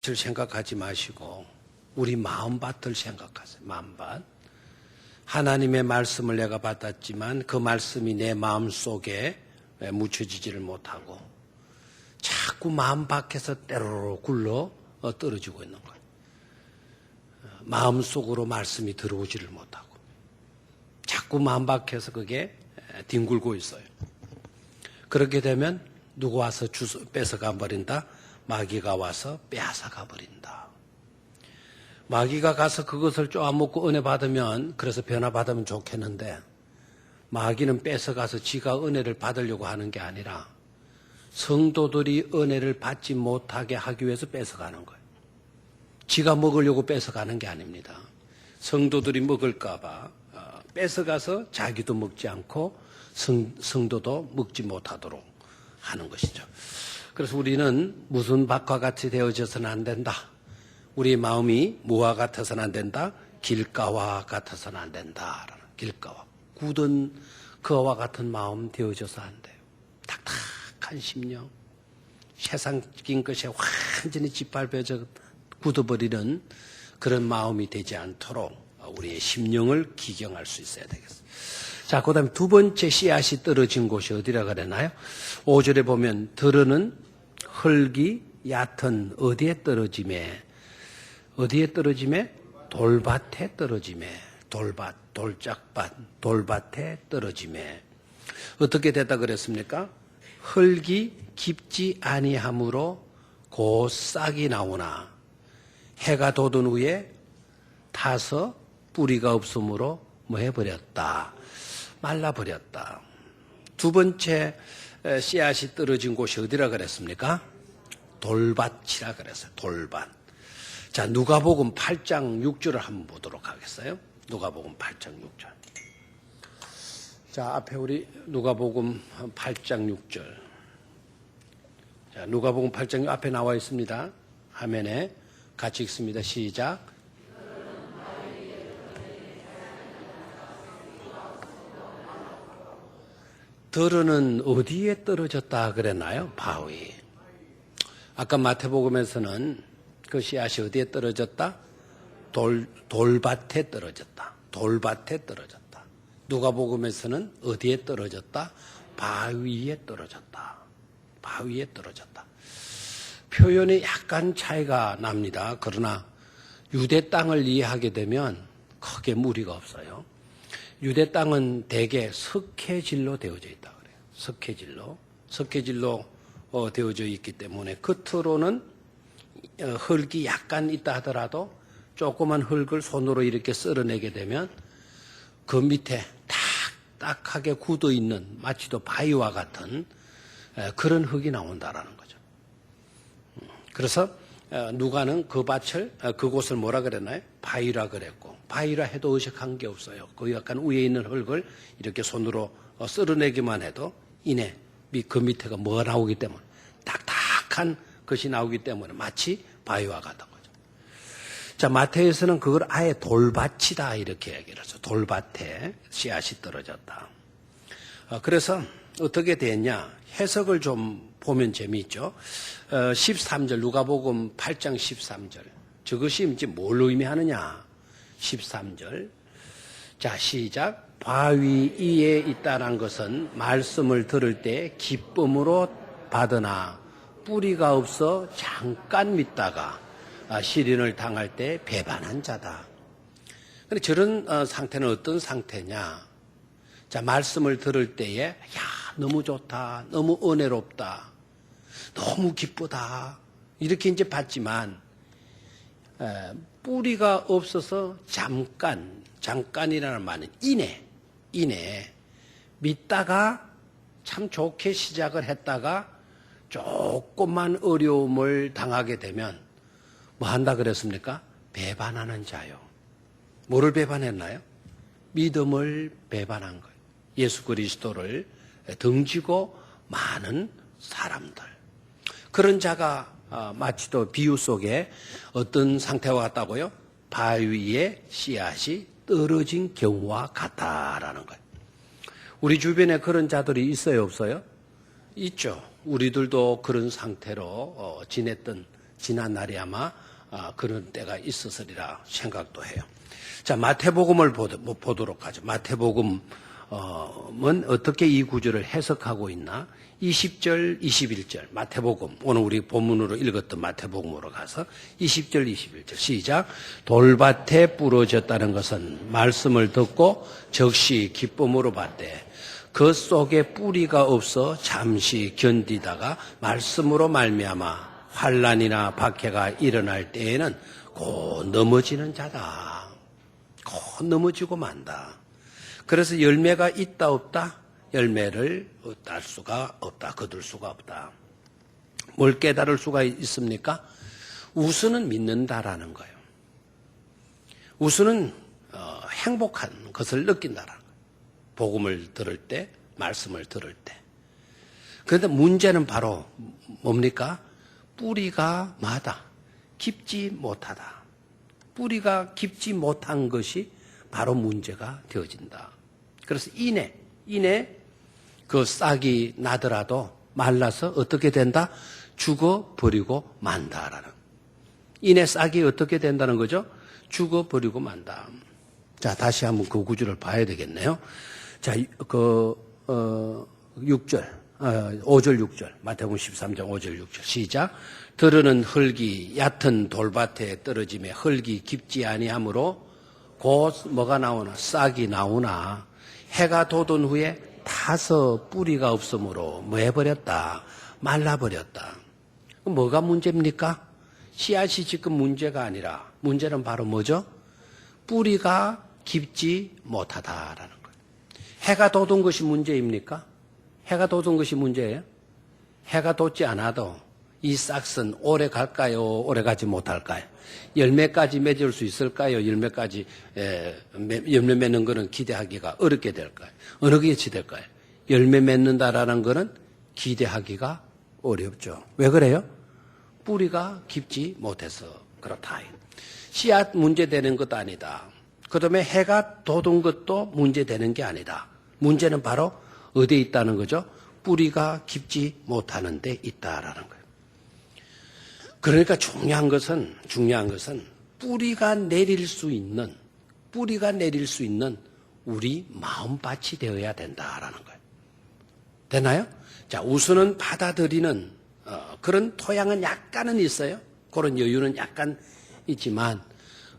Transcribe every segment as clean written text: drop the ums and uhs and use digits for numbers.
을 생각하지 마시고 우리 마음밭을 생각하세요. 마음밭. 하나님의 말씀을 내가 받았지만 그 말씀이 내 마음속에 묻혀지지를 못하고 자꾸 마음 밖에서 때로로 굴러 떨어지고 있는 거예요. 마음속으로 말씀이 들어오지를 못하고 자꾸 마음 밖에서 그게 뒹굴고 있어요. 그렇게 되면 누가 와서 뺏어가 버린다? 마귀가 와서 빼앗아가 버린다. 마귀가 가서 그것을 쪼아먹고 은혜 받으면, 그래서 변화 받으면 좋겠는데, 마귀는 뺏어가서 지가 은혜를 받으려고 하는 게 아니라 성도들이 은혜를 받지 못하게 하기 위해서 뺏어가는 거예요. 지가 먹으려고 뺏어가는 게 아닙니다. 성도들이 먹을까봐 뺏어가서 자기도 먹지 않고 성도도 먹지 못하도록 하는 것이죠. 그래서 우리는 무슨 밭과 같이 되어져서는 안 된다. 우리 마음이 무와 같아서는 안 된다. 길가와 같아서는 안 된다. 길가와. 굳은 그와 같은 마음 되어져서 안 돼요. 탁탁한 심령. 세상적인 것에 완전히 짓밟혀져 굳어버리는 그런 마음이 되지 않도록 우리의 심령을 기경할 수 있어야 되겠어요. 자, 그 다음에 두 번째 씨앗이 떨어진 곳이 어디라 그랬나요? 5절에 보면 들으는 흙이 얕은 어디에 떨어짐에 돌밭에 떨어짐에 돌밭, 돌짝밭, 돌밭에 떨어짐에 어떻게 됐다 그랬습니까? 흙이 깊지 아니하므로 곧 싹이 나오나 해가 돋은 후에 타서 뿌리가 없으므로 뭐 해버렸다. 말라버렸다. 두 번째 씨앗이 떨어진 곳이 어디라 그랬습니까? 돌밭이라 그랬어요. 돌밭. 자, 누가복음 8장 6절을 한번 보도록 하겠어요. 누가복음 8장 6절. 자, 앞에 우리 누가복음 8장 6절. 자, 누가복음 8장 앞에 나와 있습니다. 화면에 같이 읽습니다. 시작. 들은 어디에 떨어졌다 그랬나요? 바위. 아까 마태복음에서는 그 씨앗이 어디에 떨어졌다? 돌밭에 떨어졌다. 돌밭에 떨어졌다. 누가복음에서는 어디에 떨어졌다? 바위에 떨어졌다. 바위에 떨어졌다. 표현이 약간 차이가 납니다. 그러나 유대 땅을 이해하게 되면 크게 무리가 없어요. 유대 땅은 대개 석회질로 되어져 있다 그래요. 석회질로 되어져 있기 때문에 겉으로는 흙이 약간 있다 하더라도 조그만 흙을 손으로 이렇게 썰어내게 되면 그 밑에 딱딱하게 굳어 있는 마치도 바위와 같은 그런 흙이 나온다라는 거죠. 그래서 누가는 그 밭을 그곳을 뭐라 그랬나요? 바위라 그랬고 바위라 해도 어색한 게 없어요. 그 약간 위에 있는 흙을 이렇게 손으로 썰어내기만 해도 이내 그 밑에가 뭐가 나오기 때문에 딱딱한 것이 나오기 때문에 마치 바위와 같은 거죠. 자, 마태에서는 그걸 아예 돌밭이다 이렇게 얘기를 해서 돌밭에 씨앗이 떨어졌다. 그래서 어떻게 됐냐? 해석을 좀 보면 재미있죠. 13절 누가복음 8장 13절 저것이 이제 뭘 의미하느냐? 13절 자 시작. 바위 위에 있다는 것은 말씀을 들을 때 기쁨으로 받으나 뿌리가 없어 잠깐 믿다가 시련을 당할 때 배반한 자다. 근데 저런 상태는 어떤 상태냐? 자, 말씀을 들을 때에 야 너무 좋다, 너무 은혜롭다, 너무 기쁘다 이렇게 이제 받지만 뿌리가 없어서 잠깐이라는 말은 이내 믿다가 참 좋게 시작을 했다가 조금만 어려움을 당하게 되면 뭐 한다 그랬습니까? 배반하는 자요. 뭐를 배반했나요? 믿음을 배반한 거예요. 예수 그리스도를 등지고 많은 사람들. 그런 자가 마치도 비유 속에 어떤 상태와 같다고요? 바위에 씨앗이 떨어진 경우와 같다라는 거예요. 우리 주변에 그런 자들이 있어요, 없어요? 있죠. 우리들도 그런 상태로 지냈던 지난 날이 아마 그런 때가 있었으리라 생각도 해요. 자, 마태복음을 보도록 하죠. 마태복음은 어떻게 이 구절을 해석하고 있나? 20절, 21절 마태복음, 오늘 우리 본문으로 읽었던 마태복음으로 가서 20절, 21절 시작. 돌밭에 부러졌다는 것은 말씀을 듣고 즉시 기쁨으로 받되 그 속에 뿌리가 없어 잠시 견디다가 말씀으로 말미암아 환난이나 박해가 일어날 때에는 곧 넘어지는 자다. 곧 넘어지고 만다. 그래서 열매가 있다 없다? 열매를 딸 수가 없다. 거둘 수가 없다. 뭘 깨달을 수가 있습니까? 우수는 믿는다라는 거예요. 우수는 행복한 것을 느낀다라는 거예요. 복음을 들을 때, 말씀을 들을 때. 그런데 문제는 바로 뭡니까? 뿌리가 마다, 깊지 못하다. 뿌리가 깊지 못한 것이 바로 문제가 되어진다. 그래서 이내 그 싹이 나더라도 말라서 어떻게 된다? 죽어버리고 만다라는. 이내 싹이 어떻게 된다는 거죠? 죽어버리고 만다. 자, 다시 한번 그 구절을 봐야 되겠네요. 자, 5절, 6절, 마태복음 13장 5절, 6절 시작. 들으는 흙이 얕은 돌밭에 떨어짐에 흙이 깊지 아니하므로 곧 뭐가 나오나? 싹이 나오나 해가 돋은 후에 타서 뿌리가 없으므로 뭐 해버렸다? 말라버렸다. 뭐가 문제입니까? 씨앗이 지금 문제가 아니라 문제는 바로 뭐죠? 뿌리가 깊지 못하다라는 거예요. 해가 돋은 것이 문제입니까? 해가 돋은 것이 문제예요? 해가 돋지 않아도 이 싹은 오래 갈까요? 오래 가지 못할까요? 열매까지 맺을 수 있을까요? 열매까지 열매 맺는 것은 기대하기가 어렵게 될까요? 어느 게 될까요? 열매 맺는다라는 것은 기대하기가 어렵죠. 왜 그래요? 뿌리가 깊지 못해서 그렇다. 씨앗 문제되는 것도 아니다. 그 다음에 해가 돋은 것도 문제되는 게 아니다. 문제는 바로 어디에 있다는 거죠? 뿌리가 깊지 못하는 데 있다라는 거예요. 그러니까 중요한 것은 뿌리가 내릴 수 있는 우리 마음밭이 되어야 된다라는 거예요. 되나요? 자, 우수는 받아들이는 그런 토양은 약간은 있어요. 그런 여유는 약간 있지만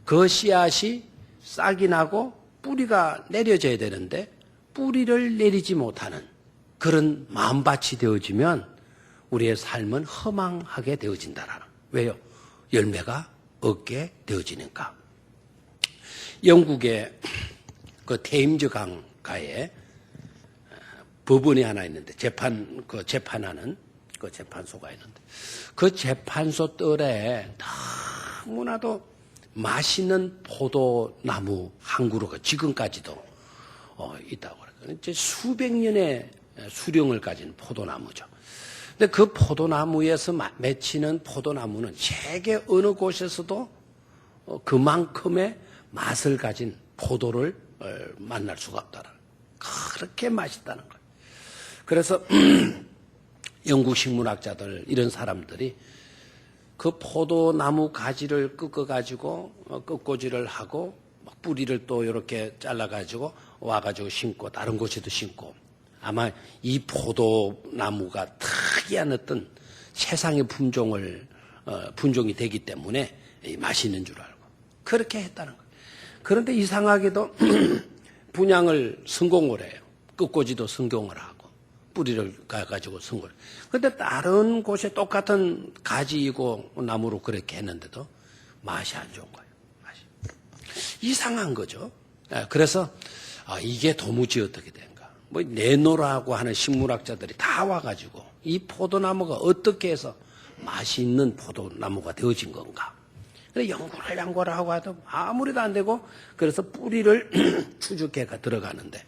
그 씨앗이 싹이 나고 뿌리가 내려져야 되는데 뿌리를 내리지 못하는 그런 마음밭이 되어지면 우리의 삶은 허망하게 되어진다라는 거예요. 왜요? 열매가 없게 되어지니까. 영국의 그 테임즈 강가에 법원이 하나 있는데 재판하는 그 재판소가 있는데 그 재판소 뜰에 너무나도 맛있는 포도나무 한 그루가 지금까지도 있다고 그래요. 이제 수백 년의 수령을 가진 포도나무죠. 근데 그 포도나무에서 맺히는 포도나무는 세계 어느 곳에서도 그만큼의 맛을 가진 포도를 만날 수가 없다는 거예요. 그렇게 맛있다는 거예요. 그래서 영국 식문학자들 이런 사람들이 그 포도나무 가지를 꺾어가지고 꺾고지를 하고 뿌리를 또 이렇게 잘라가지고 와가지고 심고 다른 곳에도 심고 아마 이 포도나무가 특이한 어떤 세상의 품종이 되기 때문에 맛있는 줄 알고 그렇게 했다는 거예요. 그런데 이상하게도 분양을 성공을 해요. 꺾고지도 성공을 하고 뿌리를 가가지고 성공을 해요. 그런데 다른 곳에 똑같은 가지이고 나무로 그렇게 했는데도 맛이 안 좋은 거예요. 맛이. 이상한 거죠. 그래서 이게 도무지 어떻게 된가. 뭐 내노라고 하는 식물학자들이 다 와가지고 이 포도나무가 어떻게 해서 맛이 있는 포도나무가 되어진 건가. 연구를 하고 해도 아무리도 안 되고 그래서 뿌리를 추적해가 들어가는데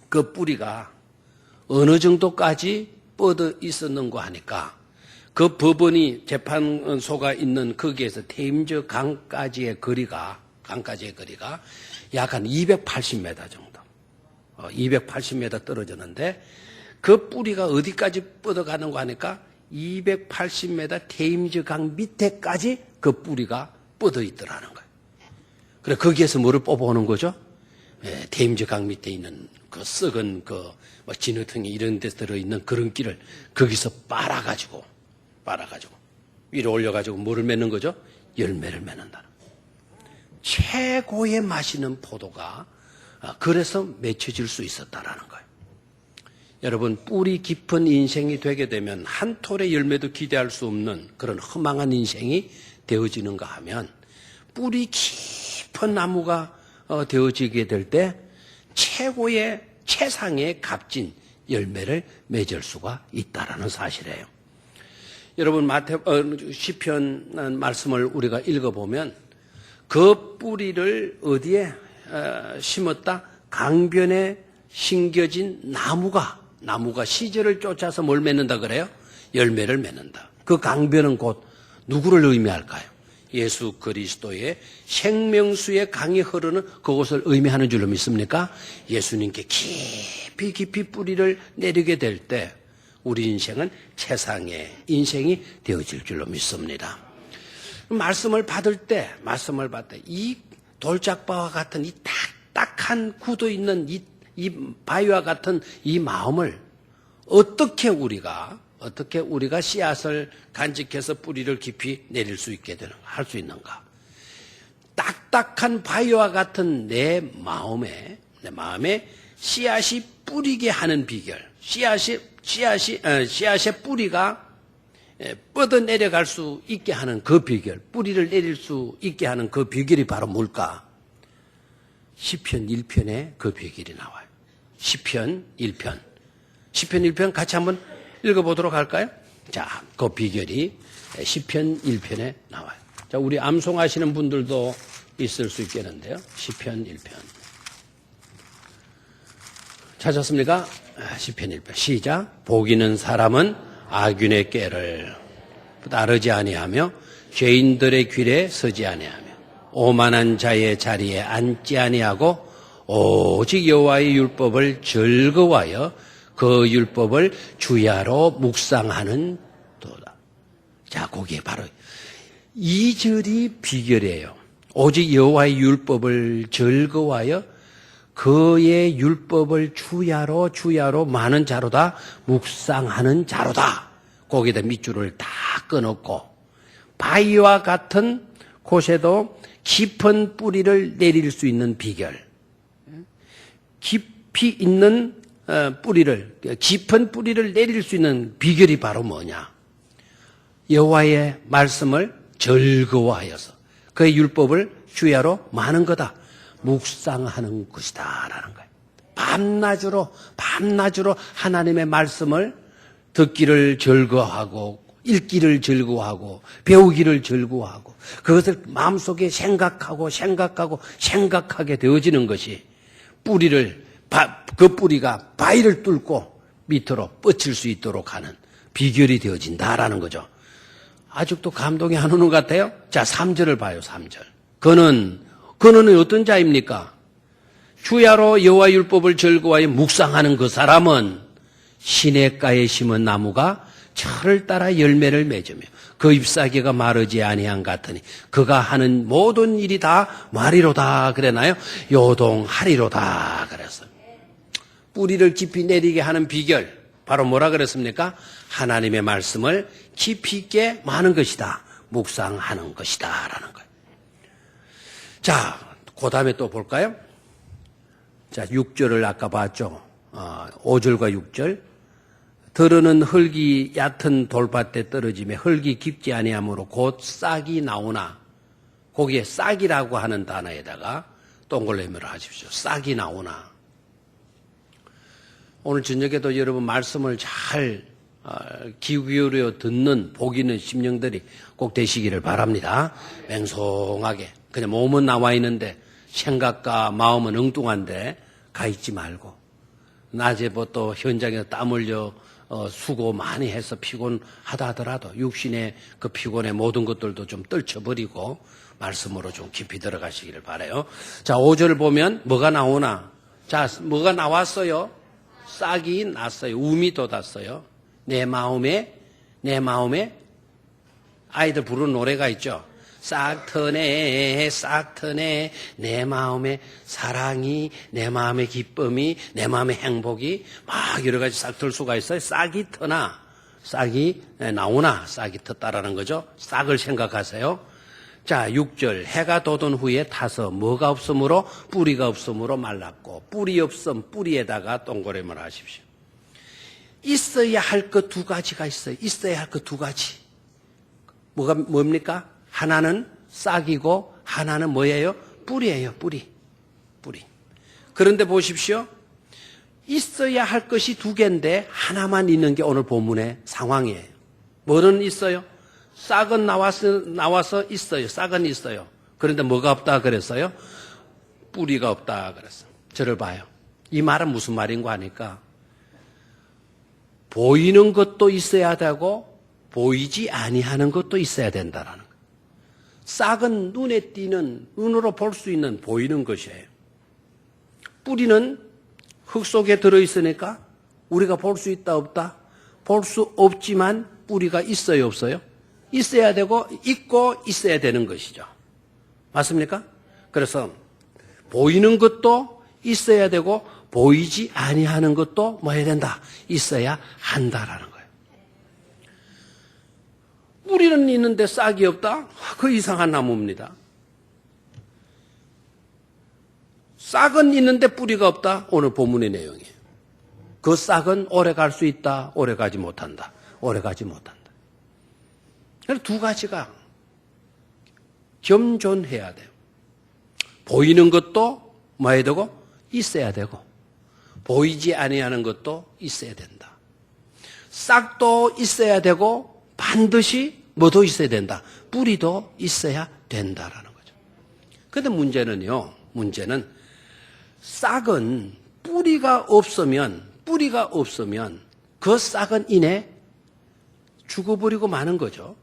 그 뿌리가 어느 정도까지 뻗어 있었는가 하니까 그 법원이 재판소가 있는 거기에서 테임즈 강까지의 거리가 약 한 280m 정도 280m 떨어졌는데 그 뿌리가 어디까지 뻗어가는가 하니까 280m 테임즈 강 밑에까지 그 뿌리가 뻗어 있더라는 거예요. 그래 거기에서 뭐를 뽑아오는 거죠? 테임즈 강 밑에 있는 그 썩은 뭐 진흙탕이 이런 데 들어있는 그런 끼를 거기서 빨아가지고 위로 올려가지고 뭐를 맺는 거죠? 열매를 맺는다. 최고의 맛있는 포도가 그래서 맺혀질 수 있었다라는 거예요. 여러분 뿌리 깊은 인생이 되게 되면 한 톨의 열매도 기대할 수 없는 그런 허망한 인생이 되어지는가 하면 뿌리 깊은 나무가 되어지게 될 때 최고의 최상의 값진 열매를 맺을 수가 있다라는 사실이에요. 여러분 시편 말씀을 우리가 읽어보면 그 뿌리를 어디에 심었다? 강변에 심겨진 나무가 시절을 쫓아서 뭘 맺는다 그래요? 열매를 맺는다. 그 강변은 곧 누구를 의미할까요? 예수 그리스도의 생명수의 강이 흐르는 그곳을 의미하는 줄로 믿습니까? 예수님께 깊이 뿌리를 내리게 될 때 우리 인생은 최상의 인생이 되어질 줄로 믿습니다. 말씀을 받을 때 이 돌짝바와 같은 이 딱딱한 굳어 있는 이 바위와 같은 이 마음을 어떻게 우리가 씨앗을 간직해서 뿌리를 깊이 내릴 수 있게 할 수 있는가? 딱딱한 바위와 같은 내 마음에 씨앗이 뿌리게 하는 비결, 씨앗의 뿌리가 뻗어 내려갈 수 있게 하는 그 비결, 뿌리를 내릴 수 있게 하는 그 비결이 바로 뭘까? 시편 1편에 그 비결이 나와요. 시편 1편 같이 한번 읽어보도록 할까요? 자, 그 비결이 시편 1편에 나와요. 자, 우리 암송하시는 분들도 있을 수 있겠는데요. 시편 1편. 찾았습니까? 시편 1편. 시작. 복 있는 사람은 악인의 꾀를 따르지 아니하며 죄인들의 길에 서지 아니하며 오만한 자의 자리에 앉지 아니하고 오직 여호와의 율법을 즐거워하여 그 율법을 주야로 묵상하는 도다. 자, 거기에 바로 2절이 비결이에요. 오직 여호와의 율법을 즐거워하여 그의 율법을 주야로 많은 자로다 묵상하는 자로다. 거기다 밑줄을 다 끊었고 바위와 같은 곳에도 깊은 뿌리를 내릴 수 있는 비결, 깊이 있는 깊은 뿌리를 내릴 수 있는 비결이 바로 뭐냐? 여호와의 말씀을 즐거워하여서 그의 율법을 주야로 많은 거다 묵상하는 것이다라는 거예요. 밤낮으로 하나님의 말씀을 듣기를 즐거워하고 읽기를 즐거워하고 배우기를 즐거워하고 그것을 마음속에 생각하게 되어지는 것이 그 뿌리가 바위를 뚫고 밑으로 뻗칠 수 있도록 하는 비결이 되어진다라는 거죠. 아직도 감동이 안 오는 것 같아요? 자, 3절을 봐요, 3절. 그는 어떤 자입니까? 주야로 여호와 율법을 즐거워하여 묵상하는 그 사람은 시냇가에 심은 나무가 철을 따라 열매를 맺으며 그 잎사귀가 마르지 아니한 같으니 그가 하는 모든 일이 다 말이로다 그랬나요? 요동하리로다 그랬어요. 뿌리를 깊이 내리게 하는 비결 바로 뭐라 그랬습니까? 하나님의 말씀을 깊이 있게 많은 것이다. 묵상하는 것이다 라는 거예요. 자, 그 다음에 또 볼까요? 자, 6절을 아까 봤죠. 5절과 6절. 들으는 흙이 얕은 돌밭에 떨어지며 흙이 깊지 아니하므로 곧 싹이 나오나 거기에 싹이라고 하는 단어에다가 동글레미를 하십시오. 싹이 나오나. 오늘 저녁에도 여러분 말씀을 잘 귀 기울여 듣는 복 있는 심령들이 꼭 되시기를 바랍니다. 맹송하게. 그냥 몸은 나와 있는데 생각과 마음은 엉뚱한데 가 있지 말고 낮에 또 현장에서 땀 흘려 수고 많이 해서 피곤하다 하더라도 육신의 그 피곤의 모든 것들도 좀 떨쳐버리고 말씀으로 좀 깊이 들어가시기를 바라요. 자, 5절 보면 뭐가 나오나? 자, 뭐가 나왔어요? 싹이 났어요. 움이 돋았어요. 내 내 마음에 아이들 부르는 노래가 있죠. 싹 트네 내 마음의 사랑이, 내 마음의 기쁨이, 내 마음의 행복이 막 여러 가지 싹 틀 수가 있어요. 싹이 트나 싹이 나오나 싹이 텄다라는 거죠. 싹을 생각하세요. 자, 6절 해가 돋은 후에 타서 뭐가 없으므로 뿌리가 없으므로 말랐고 뿌리 없음 뿌리에다가 동그라미를 하십시오. 있어야 할 것 두 가지가 있어요. 있어야 할 것 두 가지. 뭡니까? 하나는 싹이고 하나는 뭐예요? 뿌리예요. 뿌리. 그런데 보십시오. 있어야 할 것이 두 개인데 하나만 있는 게 오늘 본문의 상황이에요. 뭐는 있어요? 싹은 나와서 있어요. 싹은 있어요. 그런데 뭐가 없다 그랬어요? 뿌리가 없다 그랬어요. 저를 봐요. 이 말은 무슨 말인가 하니까 보이는 것도 있어야 되고 보이지 아니하는 것도 있어야 된다라는 거예요. 싹은 눈에 띄는, 눈으로 볼 수 있는 보이는 것이에요. 뿌리는 흙 속에 들어있으니까 우리가 볼 수 있다 없다? 볼 수 없지만 뿌리가 있어요 없어요? 있어야 되고 있고 있어야 되는 것이죠. 맞습니까? 그래서 보이는 것도 있어야 되고 보이지 아니하는 것도 뭐 해야 된다? 있어야 한다라는 거예요. 뿌리는 있는데 싹이 없다? 그 이상한 나무입니다. 싹은 있는데 뿌리가 없다? 오늘 본문의 내용이에요. 그 싹은 오래 갈 수 있다? 오래 가지 못한다. 오래 가지 못한다. 그래서 두 가지가 겸존해야 돼요. 보이는 것도 뭐 해야 되고 있어야 되고 보이지 아니하는 것도 있어야 된다. 싹도 있어야 되고 반드시 뭐도 있어야 된다. 뿌리도 있어야 된다라는 거죠. 그런데 문제는 싹은 뿌리가 없으면 그 싹은 이내 죽어버리고 마는 거죠.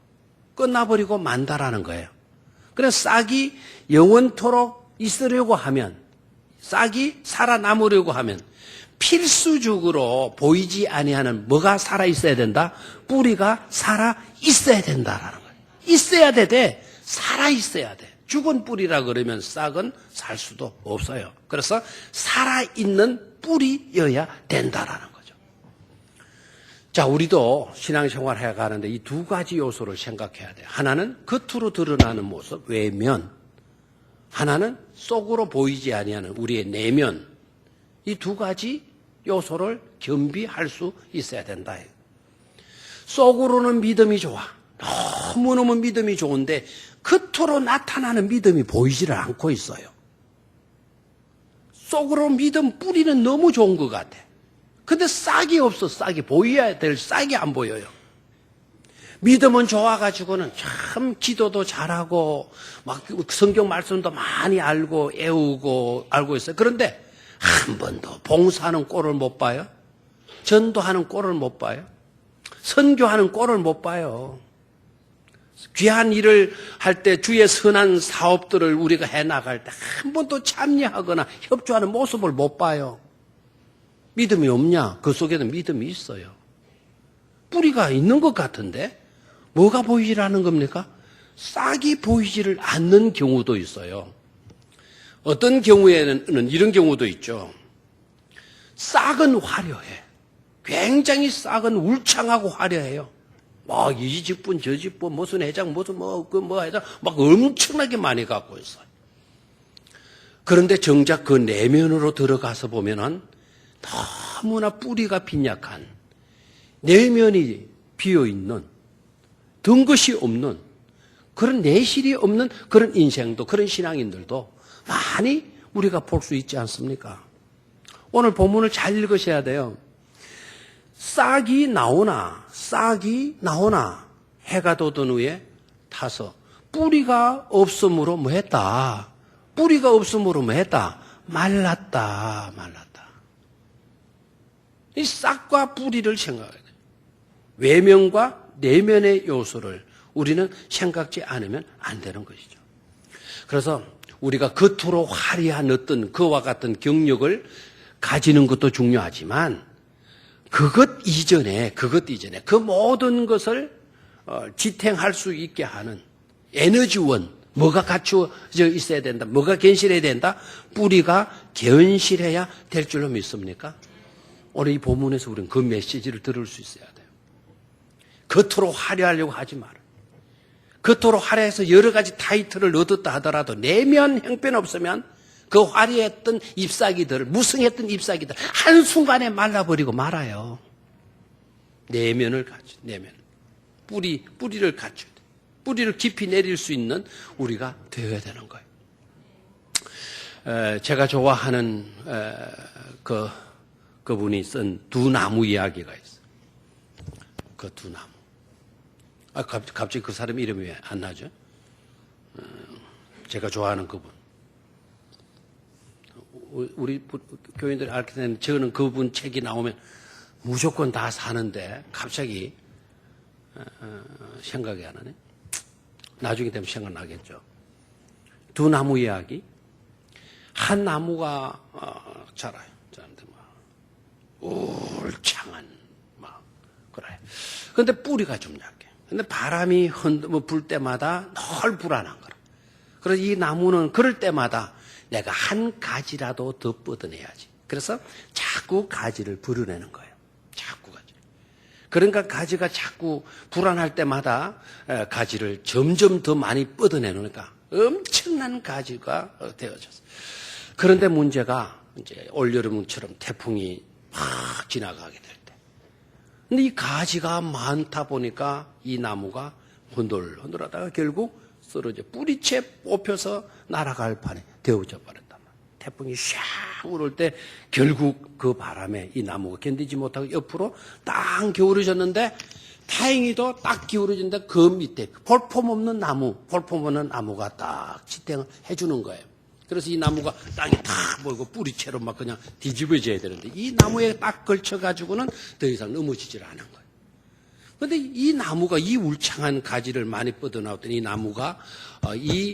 끝나버리고 만다라는 거예요. 그래서 싹이 영원토록 있으려고 하면, 싹이 살아남으려고 하면 필수적으로 보이지 아니하는 뭐가 살아 있어야 된다? 뿌리가 살아 있어야 된다라는 거예요. 있어야 되되 살아 있어야 돼. 죽은 뿌리라 그러면 싹은 살 수도 없어요. 그래서 살아있는 뿌리여야 된다라는 거죠. 자, 우리도 신앙생활 해가는데 이 두 가지 요소를 생각해야 돼요. 하나는 겉으로 드러나는 모습, 외면. 하나는 속으로 보이지 아니하는 우리의 내면. 이 두 가지 요소를 겸비할 수 있어야 된다. 속으로는 믿음이 좋아. 너무너무 믿음이 좋은데 겉으로 나타나는 믿음이 보이지를 않고 있어요. 속으로 믿음 뿌리는 너무 좋은 것 같아. 근데 싹이 없어. 싹이 보여야 될 싹이 안 보여요. 믿음은 좋아가지고는 참 기도도 잘하고 막 성경 말씀도 많이 알고 애우고 알고 있어요. 그런데 한 번도 봉사하는 꼴을 못 봐요. 전도하는 꼴을 못 봐요. 선교하는 꼴을 못 봐요. 귀한 일을 할 때 주의 선한 사업들을 우리가 해나갈 때 한 번도 참여하거나 협조하는 모습을 못 봐요. 믿음이 없냐? 그 속에는 믿음이 있어요. 뿌리가 있는 것 같은데 뭐가 보이질 않는 겁니까? 싹이 보이지를 않는 경우도 있어요. 어떤 경우에는 이런 경우도 있죠. 싹은 화려해. 굉장히 싹은 울창하고 화려해요. 막 이 집분 저 집분 무슨 회장 무슨 회장 막 엄청나게 많이 갖고 있어요. 그런데 정작 그 내면으로 들어가서 보면은 너무나 뿌리가 빈약한 내면이 비어 있는 든 것이 없는 그런 내실이 없는 그런 인생도 그런 신앙인들도 많이 우리가 볼 수 있지 않습니까? 오늘 본문을 잘 읽으셔야 돼요. 싹이 나오나 해가 돋은 후에 타서 뿌리가 없으므로 뭐 했다? 뿌리가 없으므로 뭐 했다? 말랐다. 이 싹과 뿌리를 생각해야 돼요. 외면과 내면의 요소를 우리는 생각지 않으면 안 되는 것이죠. 그래서 우리가 겉으로 화려한 어떤 그와 같은 경력을 가지는 것도 중요하지만 그것 이전에 그 모든 것을 지탱할 수 있게 하는 에너지원, 뭐가 갖추어져 있어야 된다, 뭐가 견실해야 된다, 뿌리가 견실해야 될 줄로 믿습니까? 오늘 이 본문에서 우리는 그 메시지를 들을 수 있어야 돼요. 겉으로 화려하려고 하지 마라. 겉으로 화려해서 여러 가지 타이틀을 얻었다 하더라도 내면 형편없으면 그 화려했던 잎사귀들, 무성했던 잎사귀들 한순간에 말라버리고 말아요. 내면을 갖춰, 내면. 뿌리를 갖춰야 돼. 뿌리를 깊이 내릴 수 있는 우리가 되어야 되는 거예요. 제가 좋아하는 그분이 쓴 두 나무 이야기가 있어요. 그 두 나무. 갑자기 그 사람 이름이 왜 안 나죠? 제가 좋아하는 그분. 우리 교인들이 알게 되는 저는 그분 책이 나오면 무조건 다 사는데 갑자기 생각이 안 나네. 나중에 되면 생각나겠죠. 두 나무 이야기. 한 나무가 자라요. 자는데 울창한 그래. 그런데 뿌리가 좀 약해. 근데 바람이 불 때마다 늘 불안한 거라. 그래서 이 나무는 그럴 때마다 내가 한 가지라도 더 뻗어내야지. 그래서 자꾸 가지를 불어내는 거예요. 자꾸 가지. 그러니까 가지가 자꾸 불안할 때마다 가지를 점점 더 많이 뻗어내니까 엄청난 가지가 되어졌어. 그런데 문제가 이제 올여름처럼 태풍이 막 지나가게 될 때. 근데 이 가지가 많다 보니까 이 나무가 흔들흔들하다가 결국 쓰러져 뿌리채 뽑혀서 날아갈 판에 되어져 버렸단 말이에요. 태풍이 샥 울을 때 결국 그 바람에 이 나무가 견디지 못하고 옆으로 딱 기울어졌는데 다행히도 딱 기울어진데 그 밑에 볼품없는 나무가 딱 지탱을 해주는 거예요. 그래서 이 나무가 땅에 탁 몰고 뿌리채로 막 그냥 뒤집어져야 되는데 이 나무에 딱 걸쳐가지고는 더 이상 넘어지질 않은 거예요. 그런데 이 나무가 이 울창한 가지를 많이 뻗어나왔던 이 나무가 이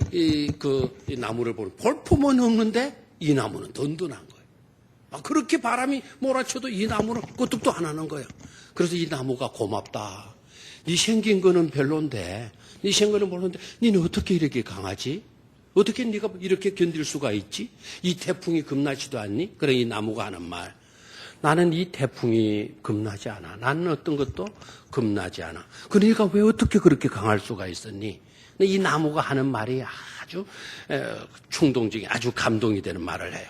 나무를 보는 볼품은 없는데 이 나무는 든든한 거예요. 그렇게 바람이 몰아쳐도 이 나무는 끄떡도 안 하는 거예요. 그래서 이 나무가 고맙다. 네 생긴 거는 별론데, 네 생긴 거는 별론데, 너는 어떻게 이렇게 강하지? 어떻게 네가 이렇게 견딜 수가 있지? 이 태풍이 겁나지도 않니? 그래 이 나무가 하는 말. 나는 이 태풍이 겁나지 않아. 나는 어떤 것도 겁나지 않아. 그러니까 왜 어떻게 그렇게 강할 수가 있었니? 이 나무가 하는 말이 아주 충동적인, 아주 감동이 되는 말을 해요.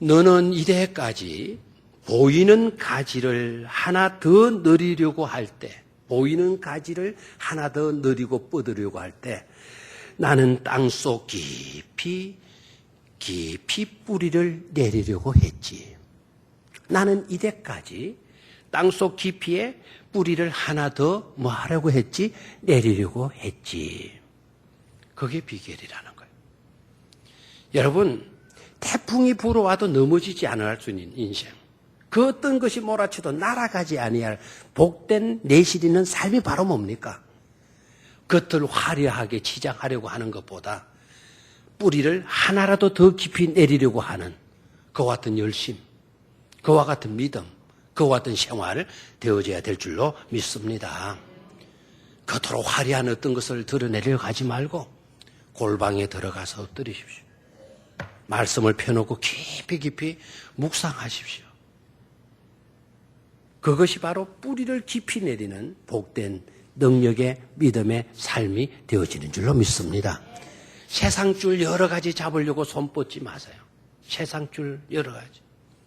너는 이때까지 보이는 가지를 하나 더 늘리려고 할 때, 보이는 가지를 하나 더 늘리고 뻗으려고 할 때, 나는 땅속 깊이 뿌리를 내리려고 했지. 나는 이때까지 땅속 깊이에 뿌리를 하나 더 뭐 하려고 했지? 내리려고 했지. 그게 비결이라는 거예요. 여러분, 태풍이 불어와도 넘어지지 않을 수 있는 인생. 그 어떤 것이 몰아쳐도 날아가지 아니할 복된 내실 있는 삶이 바로 뭡니까? 겉을 화려하게 치장하려고 하는 것보다 뿌리를 하나라도 더 깊이 내리려고 하는 그와 같은 열심, 그와 같은 믿음, 그와 같은 생활을 되어져야 될 줄로 믿습니다. 겉으로 화려한 어떤 것을 드러내려고 하지 말고 골방에 들어가서 엎드리십시오. 말씀을 펴놓고 깊이 묵상하십시오. 그것이 바로 뿌리를 깊이 내리는 복된 능력의 믿음의 삶이 되어지는 줄로 믿습니다. 세상줄 여러 가지 잡으려고 손 뻗지 마세요. 세상줄 여러 가지.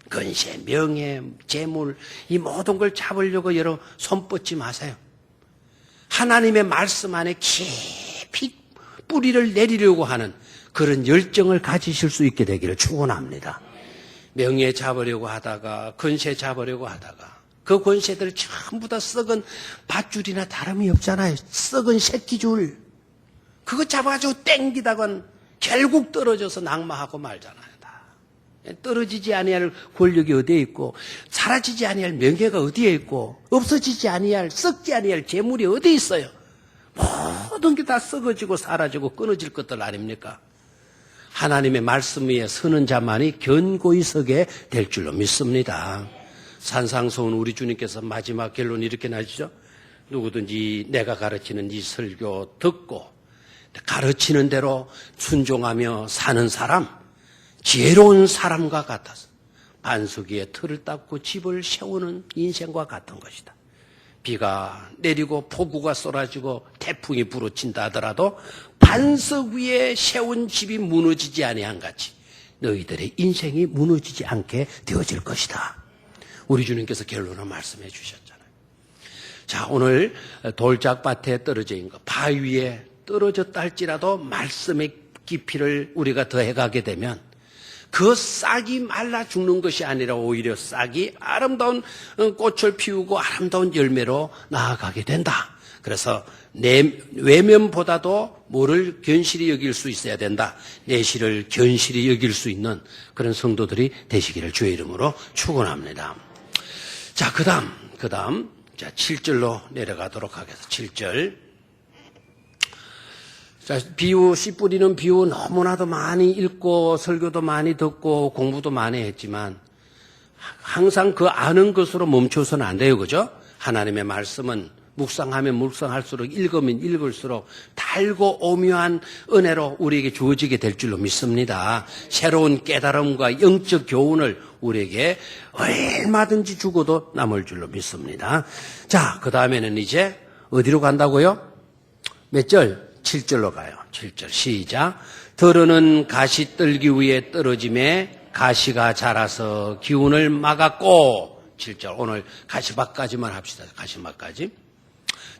건세, 명예, 재물 이 모든 걸 잡으려고 여러 손 뻗지 마세요. 하나님의 말씀 안에 깊이 뿌리를 내리려고 하는 그런 열정을 가지실 수 있게 되기를 축원합니다. 명예 잡으려고 하다가 건세 잡으려고 하다가 그 권세들 전부 다 썩은 밧줄이나 다름이 없잖아요. 썩은 새끼줄. 그거 잡아가지고 땡기다간 결국 떨어져서 낙마하고 말잖아요. 다. 떨어지지 아니할 권력이 어디에 있고 사라지지 아니할 명예가 어디에 있고 없어지지 아니할 썩지 아니할 재물이 어디에 있어요. 모든 게 다 썩어지고 사라지고 끊어질 것들 아닙니까? 하나님의 말씀 위에 서는 자만이 견고히 서게 될 줄로 믿습니다. 산상수훈 우리 주님께서 마지막 결론 이렇게 나시죠. 누구든지 내가 가르치는 이 설교 듣고 가르치는 대로 순종하며 사는 사람, 지혜로운 사람과 같아서 반석 위에 틀을 닦고 집을 세우는 인생과 같은 것이다. 비가 내리고 폭우가 쏟아지고 태풍이 불어친다 하더라도 반석 위에 세운 집이 무너지지 아니한 같이 너희들의 인생이 무너지지 않게 되어질 것이다. 우리 주님께서 결론을 말씀해 주셨잖아요. 자, 오늘 돌짝밭에 떨어져 있는 거, 바위 위에 떨어졌다 할지라도 말씀의 깊이를 우리가 더해가게 되면 그 싹이 말라 죽는 것이 아니라 오히려 싹이 아름다운 꽃을 피우고 아름다운 열매로 나아가게 된다. 그래서 내 외면보다도 뭐를 견실히 여길 수 있어야 된다. 내실을 견실히 여길 수 있는 그런 성도들이 되시기를 주의 이름으로 축원합니다. 자, 그다음 자, 7절로 내려가도록 하겠습니다. 7절. 자, 비유, 씨 뿌리는 비유 너무나도 많이 읽고 설교도 많이 듣고 공부도 많이 했지만 항상 그 아는 것으로 멈춰서는 안 돼요. 그죠? 하나님의 말씀은 묵상하면 묵상할수록 읽으면 읽을수록 달고 오묘한 은혜로 우리에게 주어지게 될 줄로 믿습니다. 새로운 깨달음과 영적 교훈을 우리에게 얼마든지 주고도 남을 줄로 믿습니다. 자, 그 다음에는 이제 어디로 간다고요? 몇 절? 7절로 가요. 7절 시작. 들으는 가시떨기 위에 떨어짐에 가시가 자라서 기운을 막았고. 7절 오늘 가시밭까지만 합시다. 가시밭까지.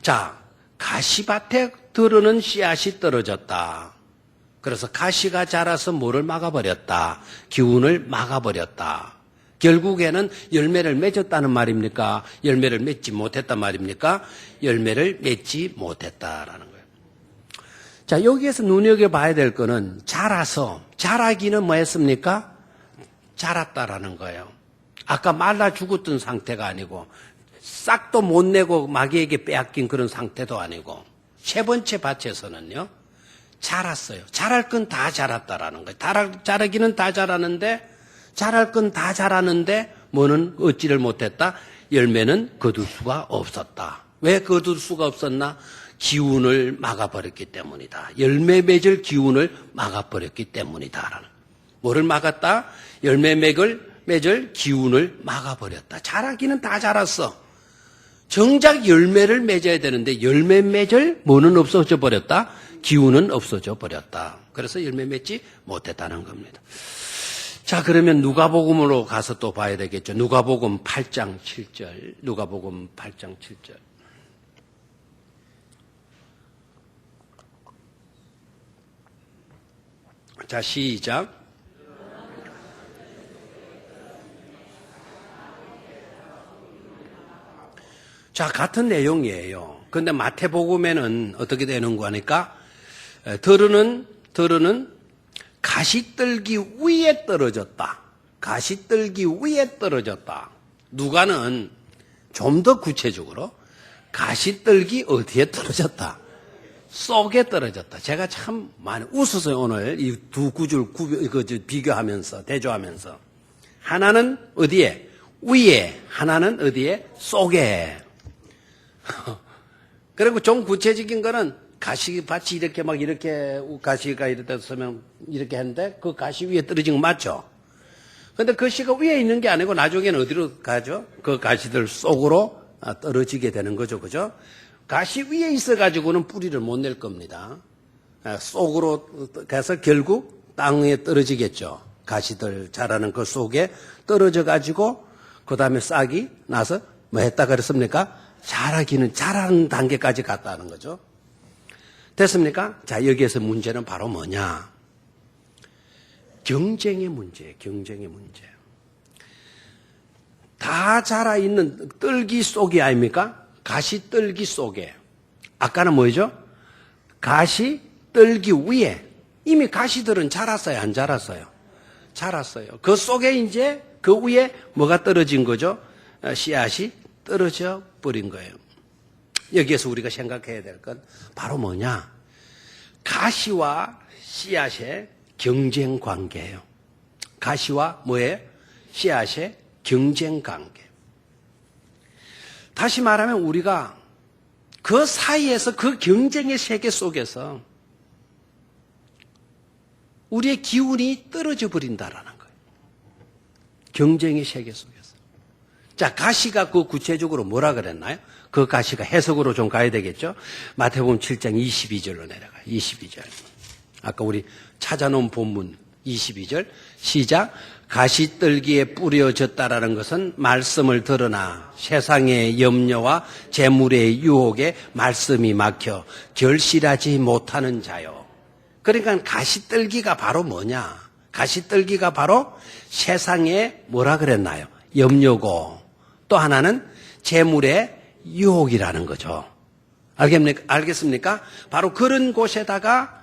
자, 가시밭에 들으는 씨앗이 떨어졌다. 그래서 가시가 자라서 뭐를 막아버렸다. 기운을 막아버렸다. 결국에는 열매를 맺었다는 말입니까? 열매를 맺지 못했단 말입니까? 열매를 맺지 못했다라는 거예요. 자, 여기에서 눈여겨봐야 될 거는 자라기는 뭐 했습니까? 자랐다라는 거예요. 아까 말라 죽었던 상태가 아니고 싹도 못 내고 마귀에게 빼앗긴 그런 상태도 아니고 세 번째 밭에서는요. 자랐어요. 자랄 건 다 자랐다라는 거예요. 자라기는 다 자랐는데 자랄 건 다 자랐는데 뭐는 얻지를 못했다? 열매는 거둘 수가 없었다. 왜 거둘 수가 없었나? 기운을 막아버렸기 때문이다. 열매 맺을 기운을 막아버렸기 때문이다. 뭐를 막았다? 열매 맺을 기운을 막아버렸다. 자라기는 다 자랐어. 정작 열매를 맺어야 되는데 열매 맺을 뭐는 없어져 버렸다? 기운은 없어져 버렸다. 그래서 열매 맺지 못했다는 겁니다. 자, 그러면 누가복음으로 가서 또 봐야 되겠죠. 누가복음 8장 7절. 누가복음 8장 7절. 자, 시작. 자, 같은 내용이에요. 그런데 마태복음에는 어떻게 되는 거니까 들으는 가시떨기 위에 떨어졌다. 가시떨기 위에 떨어졌다. 누가는 좀 더 구체적으로 가시떨기 어디에 떨어졌다? 속에 떨어졌다. 제가 참 많이 웃었어요. 오늘 이 두 구절 비교하면서 대조하면서 하나는 어디에? 위에. 하나는 어디에? 속에. 그리고 좀 구체적인 거는 가시밭이 이렇게 막 이렇게 가시가 이렇게 서면 이렇게 했는데 그 가시 위에 떨어진 거 맞죠? 근데 그 씨가 위에 있는 게 아니고 나중에는 어디로 가죠? 그 가시들 속으로 떨어지게 되는 거죠. 그죠? 가시 위에 있어가지고는 뿌리를 못 낼 겁니다. 속으로 가서 결국 땅에 떨어지겠죠. 가시들 자라는 그 속에 떨어져가지고 그 다음에 싹이 나서 뭐 했다 그랬습니까? 자라는 단계까지 갔다는 거죠. 됐습니까? 자, 여기에서 문제는 바로 뭐냐? 경쟁의 문제예요. 경쟁의 문제. 다 자라있는 떨기 속이 아닙니까? 가시 떨기 속에. 아까는 뭐죠? 가시 떨기 위에. 이미 가시들은 자랐어요? 안 자랐어요? 자랐어요. 그 속에 이제 그 위에 뭐가 떨어진 거죠? 씨앗이 떨어져 버린 거예요. 여기에서 우리가 생각해야 될 건 바로 뭐냐? 가시와 씨앗의 경쟁 관계예요. 가시와 뭐예요? 씨앗의 경쟁 관계. 다시 말하면 우리가 그 사이에서 그 경쟁의 세계 속에서 우리의 기운이 떨어져 버린다라는 거예요. 경쟁의 세계 속에서. 자, 가시가 그 구체적으로 뭐라 그랬나요? 그 가시가 해석으로 좀 가야 되겠죠? 마태복음 7장 22절로 내려가요. 22절. 아까 우리 찾아놓은 본문 22절. 시작. 가시떨기에 뿌려졌다라는 것은 말씀을 들으나 세상의 염려와 재물의 유혹에 말씀이 막혀 결실하지 못하는 자요. 그러니까 가시떨기가 바로 뭐냐? 가시떨기가 바로 세상의 뭐라 그랬나요? 염려고 또 하나는 재물의 유혹이라는 거죠. 알겠습니까? 바로 그런 곳에다가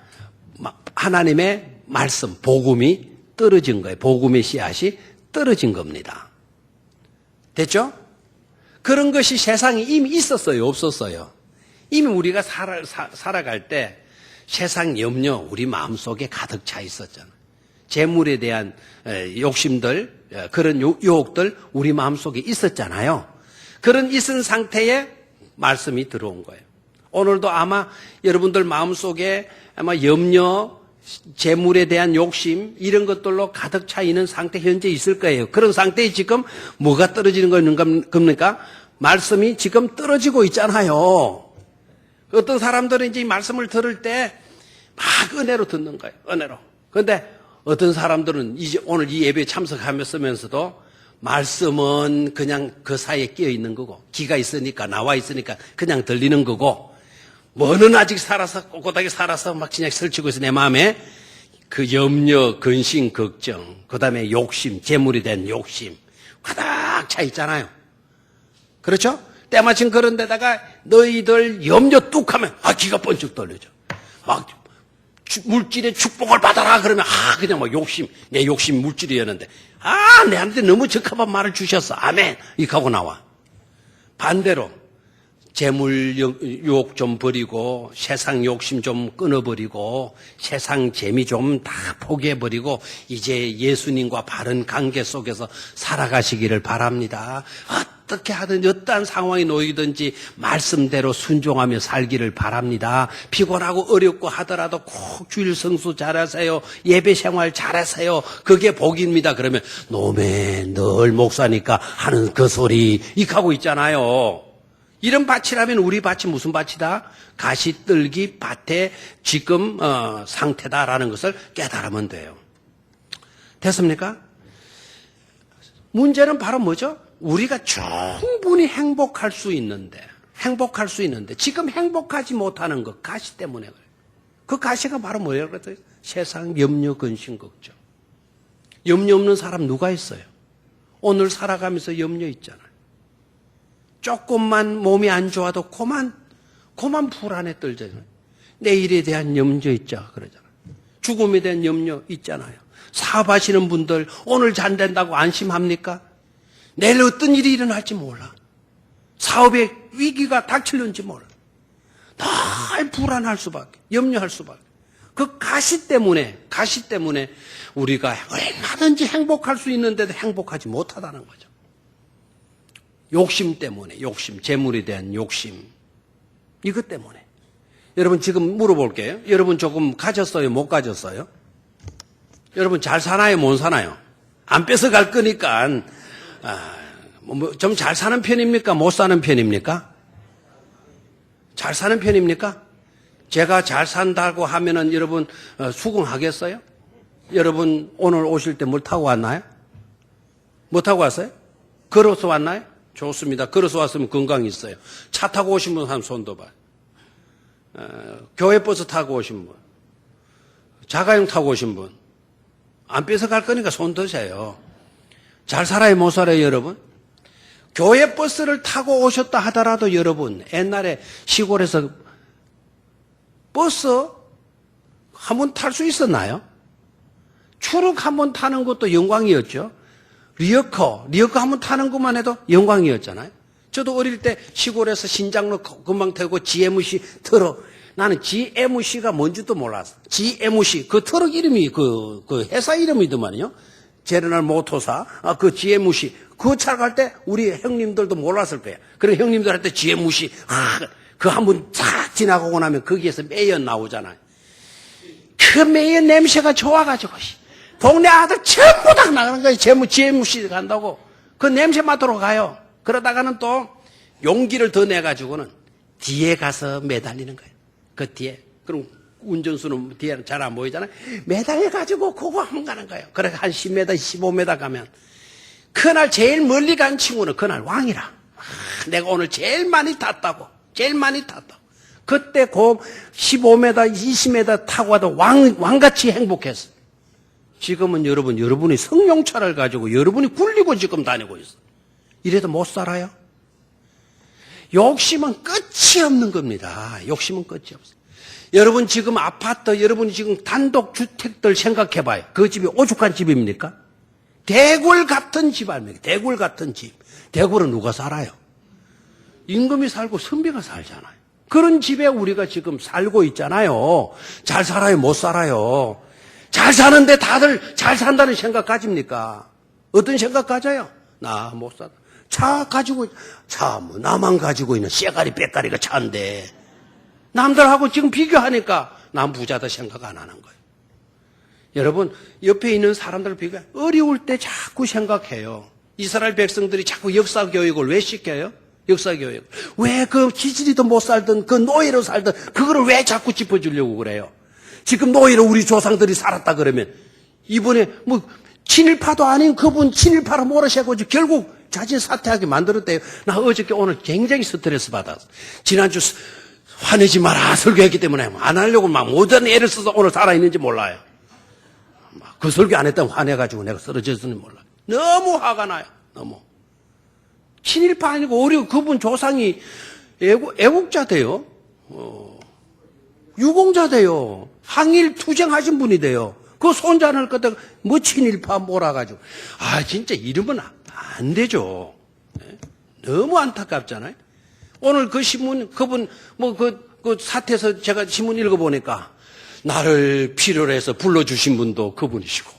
하나님의 말씀, 복음이 떨어진 거예요. 복음의 씨앗이 떨어진 겁니다. 됐죠? 그런 것이 세상에 이미 있었어요? 없었어요? 이미 우리가 살아갈 때 세상 염려 우리 마음속에 가득 차 있었잖아요. 재물에 대한 욕심들, 그런 유혹들 우리 마음속에 있었잖아요. 그런 있은 상태에 말씀이 들어온 거예요. 오늘도 아마 여러분들 마음속에 아마 염려, 재물에 대한 욕심 이런 것들로 가득 차 있는 상태 현재 있을 거예요. 그런 상태에 지금 뭐가 떨어지는 겁니까? 말씀이 지금 떨어지고 있잖아요. 어떤 사람들은 이제 이 말씀을 들을 때 막 은혜로 듣는 거예요. 은혜로. 그런데 어떤 사람들은 이제 오늘 이 예배에 참석하면서도 말씀은 그냥 그 사이에 끼어 있는 거고 귀가 있으니까 나와 있으니까 그냥 들리는 거고 뭐는 아직 살아서 꼿꼿하게 살아서 막 그냥 설치고 있어 내 마음에 그 염려, 근심, 걱정 그다음에 욕심, 재물에 대한 욕심 가득 차 있잖아요. 그렇죠? 때마침 그런 데다가 너희들 염려 뚝 하면 귀가 번쩍 떨려져. 막 물질의 축복을 받아라 그러면 그냥 막 욕심 내 욕심 물질이었는데 내한테 너무 적합한 말을 주셨어 아멘 이렇게 하고 나와. 반대로 재물 유혹 좀 버리고 세상 욕심 좀 끊어버리고 세상 재미 좀 다 포기해버리고 이제 예수님과 바른 관계 속에서 살아가시기를 바랍니다. 어떻게 하든 어떠한 상황이 놓이든지 말씀대로 순종하며 살기를 바랍니다. 피곤하고 어렵고 하더라도 꼭 주일 성수 잘하세요. 예배 생활 잘하세요. 그게 복입니다. 그러면 노매 늘 목사니까 하는 그 소리 이렇게 하고 있잖아요. 이런 밭이라면 우리 밭이 무슨 밭이다? 가시떨기 밭의 지금 상태다라는 것을 깨달으면 돼요. 됐습니까? 문제는 바로 뭐죠? 우리가 충분히 행복할 수 있는데 지금 행복하지 못하는 것 가시 때문에 그래요. 그 가시가 바로 뭐예요? 그랬더니 세상 염려, 근심, 걱정. 염려 없는 사람 누가 있어요? 오늘 살아가면서 염려 있잖아요. 조금만 몸이 안 좋아도 그만 불안에 떨잖아요. 내일에 대한 염려 있죠. 그러잖아요. 죽음에 대한 염려 있잖아요. 사업하시는 분들 오늘 잘 된다고 안심합니까? 내일 어떤 일이 일어날지 몰라. 사업에 위기가 닥칠는지 몰라. 늘 불안할 수밖에, 염려할 수밖에. 그 가시 때문에 우리가 얼마든지 행복할 수 있는데도 행복하지 못하다는 거죠. 욕심 때문에, 재물에 대한 욕심. 이것 때문에. 여러분 지금 물어볼게요. 여러분 조금 가졌어요? 못 가졌어요? 여러분 잘 사나요? 못 사나요? 안 뺏어갈 거니까 좀 잘 사는 편입니까? 못 사는 편입니까? 잘 사는 편입니까? 제가 잘 산다고 하면은 여러분 수긍하겠어요? 여러분 오늘 오실 때 뭘 타고 왔나요? 뭐 타고 왔어요? 걸어서 왔나요? 좋습니다. 걸어서 왔으면 건강이 있어요. 차 타고 오신 분 한 손도 봐. 교회 버스 타고 오신 분, 자가용 타고 오신 분, 안 뺏어갈 거니까 손 드세요. 잘 살아요, 못 살아요, 여러분? 교회 버스를 타고 오셨다 하더라도 여러분, 옛날에 시골에서 버스 한 번 탈 수 있었나요? 추럭 한 번 타는 것도 영광이었죠. 리어커 한 번 타는 것만 해도 영광이었잖아요. 저도 어릴 때 시골에서 신장로 금방 타고 GMC 트럭, 나는 GMC가 뭔지도 몰랐어. GMC, 그 트럭 이름이 그 회사 이름이더만요. 제너럴 모터사, 그 GMC, 그 차 갈 때 우리 형님들도 몰랐을 거야. 그래 형님들한테 지혜 무시, 그 한 번 싹 지나가고 나면 거기에서 매연 나오잖아요. 그 매연 냄새가 좋아가지고 동네 아들 전부 다 나가는 거예요. 지혜 무시 간다고. 그 냄새 맡으러 가요. 그러다가는 또 용기를 더 내가지고는 뒤에 가서 매달리는 거예요. 그 뒤에. 그럼 운전수는 뒤에는 잘 안 보이잖아요. 매달려가지고 그거 한번 가는 거예요. 그래 한 10m, 15m 가면 그날 제일 멀리 간 친구는 그날 왕이라. 내가 오늘 제일 많이 탔다고. 제일 많이 탔다고. 그때 그 15m, 20m 타고 와도 왕같이 행복했어. 지금은 여러분이 성령차를 가지고 여러분이 굴리고 지금 다니고 있어. 이래도 못 살아요? 욕심은 끝이 없는 겁니다. 욕심은 끝이 없어요. 여러분 지금 아파트, 여러분이 지금 단독주택들 생각해봐요. 그 집이 오죽한 집입니까? 대굴 같은 집 아닙니까? 대굴 같은 집. 대굴은 누가 살아요? 임금이 살고 선비가 살잖아요. 그런 집에 우리가 지금 살고 있잖아요. 잘 살아요? 못 살아요? 잘 사는데 다들 잘 산다는 생각 가집니까? 어떤 생각 가져요? 나 못 살아. 뭐 나만 가지고 있는 쎄가리 빽가리가 차인데 남들하고 지금 비교하니까 난 부자다 생각 안 하는 거예요. 여러분 옆에 있는 사람들을 비교해. 어려울 때 자꾸 생각해요. 이스라엘 백성들이 자꾸 역사 교육을 왜 시켜요? 역사 교육. 왜 그 기질이도 못 살던 그 노예로 살던 그거를 왜 자꾸 짚어주려고 그래요? 지금 노예로 우리 조상들이 살았다 그러면 이번에 뭐 친일파도 아닌 그분 친일파로 몰아세고 결국 자진 사퇴하게 만들었대요. 나 어저께 오늘 굉장히 스트레스 받았어. 지난주 화내지 마라 설교했기 때문에 안 하려고 막 모든 애를 써서 오늘 살아있는지 몰라요. 그 설교 안 했다면 화내가지고 내가 쓰러졌으니 몰라요. 너무 화가 나요. 너무. 친일파 아니고 오히려 그분 조상이 애국자 돼요. 유공자 돼요. 항일 투쟁하신 분이 돼요. 그 손자를 갖다가 뭐 친일파 몰아가지고. 진짜 이러면 안 되죠. 너무 안타깝잖아요. 오늘 그 신문, 그분, 그 사태에서 제가 신문 읽어보니까 나를 필요로 해서 불러주신 분도 그분이시고,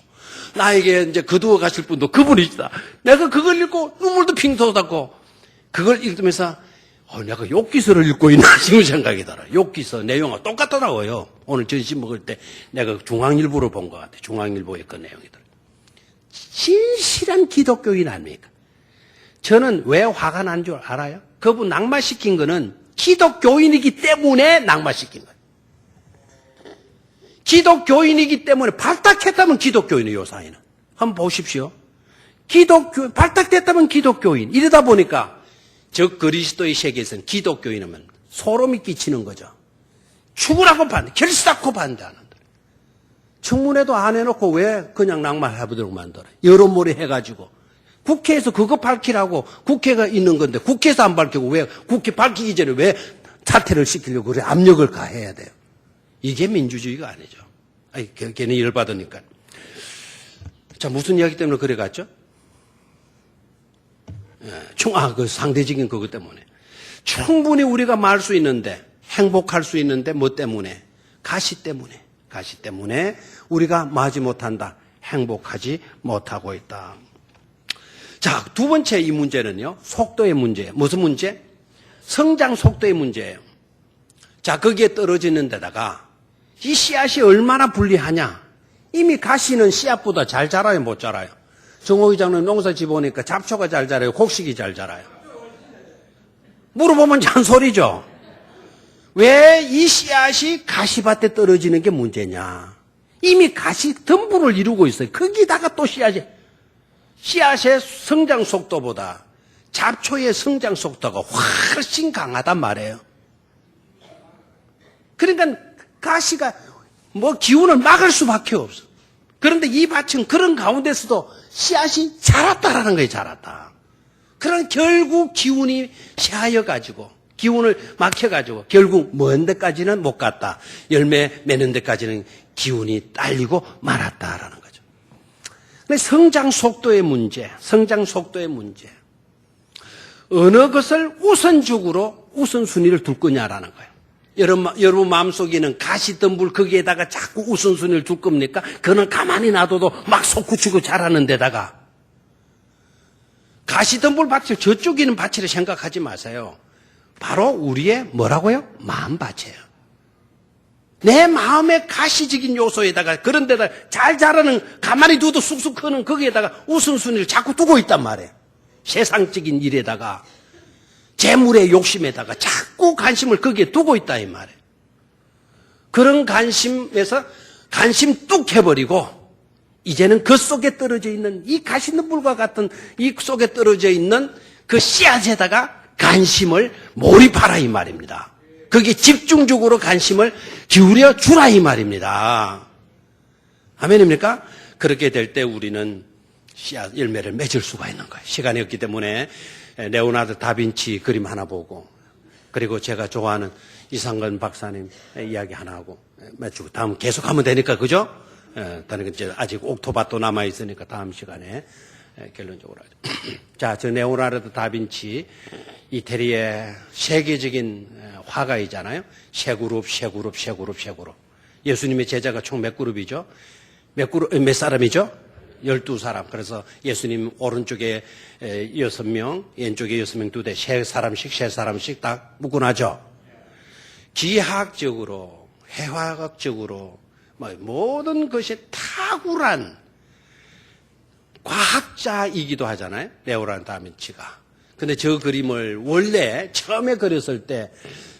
나에게 이제 거두어 가실 분도 그분이시다. 내가 그걸 읽고 눈물도 핑 쏟았고, 그걸 읽으면서, 내가 욕기서를 읽고 있나 싶은 생각이 들어요. 욕기서 내용하고 똑같더라고요. 오늘 점심 먹을 때 내가 중앙일보를 본 것 같아요. 중앙일보의 그 내용이더라고요. 진실한 기독교인 아닙니까? 저는 왜 화가 난 줄 알아요? 그분 낙마시킨 거는 기독교인이기 때문에 낙마시킨 거예요. 기독교인이기 때문에 발탁했다면 기독교인이에요, 요사이는. 한번 보십시오. 발탁됐다면 기독교인. 이러다 보니까 저 그리스도의 세계에서는 기독교인이면 소름이 끼치는 거죠. 죽으라고 결사코 반대하는다. 청문회도 안 해놓고 왜 그냥 낙마해보도록 만들어요? 여론몰이 해가지고. 국회에서 그거 밝히라고 국회가 있는 건데 국회에서 안 밝히고 왜 국회 밝히기 전에 왜 사퇴를 시키려고 그래 압력을 가해야 돼요. 이게 민주주의가 아니죠. 걔는 열받으니까. 자, 무슨 이야기 때문에 그래 갔죠? 그 상대적인 그것 때문에. 충분히 우리가 말 수 있는데, 행복할 수 있는데, 뭐 때문에? 가시 때문에 우리가 마지 못한다. 행복하지 못하고 있다. 자, 두 번째 이 문제는요, 속도의 문제예요. 무슨 문제? 성장 속도의 문제예요. 자, 거기에 떨어지는 데다가 이 씨앗이 얼마나 불리하냐? 이미 가시는 씨앗보다 잘 자라요, 못 자라요? 정호 회장은 농사 지어보니까 잡초가 잘 자라요, 곡식이 잘 자라요? 물어보면 잔소리죠. 왜 이 씨앗이 가시밭에 떨어지는 게 문제냐? 이미 가시 덤불을 이루고 있어요. 거기다가 또 씨앗의 성장 속도보다 잡초의 성장 속도가 훨씬 강하단 말이에요. 그러니까 가시가 기운을 막을 수밖에 없어. 그런데 이 밭은 그런 가운데서도 씨앗이 자랐다라는 거예요, 자랐다. 그러나 결국 기운이 쇠하여가지고, 기운을 막혀가지고, 결국 먼 데까지는 못 갔다. 열매 맺는 데까지는 기운이 딸리고 말았다라는 거죠. 근데 성장 속도의 문제. 어느 것을 우선순위를 둘 거냐라는 거예요. 여러분 마음속에는 가시덤불 거기에다가 자꾸 우선순위를 둘 겁니까? 그는 가만히 놔둬도 막 솟구치고 자라는 데다가 가시덤불 밭을 저쪽에 있는 밭이라 생각하지 마세요. 바로 우리의 뭐라고요? 마음밭이에요. 내 마음의 가시적인 요소에다가 그런 데다 잘 자라는 가만히 두도 쑥쑥 크는 거기에다가 우선순위를 자꾸 두고 있단 말이에요. 세상적인 일에다가 재물의 욕심에다가 자꾸 관심을 거기에 두고 있다 이 말이에요. 그런 관심에서 관심 뚝 해버리고 이제는 그 속에 떨어져 있는 이 가시덤불과 같은 이 속에 떨어져 있는 그 씨앗에다가 관심을 몰입하라 이 말입니다. 거기에 집중적으로 관심을 기울여 주라 이 말입니다. 아멘입니까? 그렇게 될 때 우리는 씨앗 열매를 맺을 수가 있는 거예요. 시간이 없기 때문에 레오나르도 다빈치 그림 하나 보고 그리고 제가 좋아하는 이상건 박사님 이야기 하나 하고 맺고 다음 계속하면 되니까 그죠? 이제 아직 옥토밭도 남아 있으니까 다음 시간에 결론적으로 하죠. 자, 저 레오나르도 다빈치 이태리의 세계적인 화가이잖아요. 세 그룹. 예수님의 제자가 총 몇 그룹이죠? 몇 사람이죠? 12사람. 그래서 예수님 오른쪽에 6명, 왼쪽에 6명 두 대, 세 사람씩 다 묶어놔죠. 기하학적으로, 해화학적으로 모든 것이 탁월한 과학자이기도 하잖아요. 레오나르도 다빈치가. 근데 저 그림을 원래 처음에 그렸을 때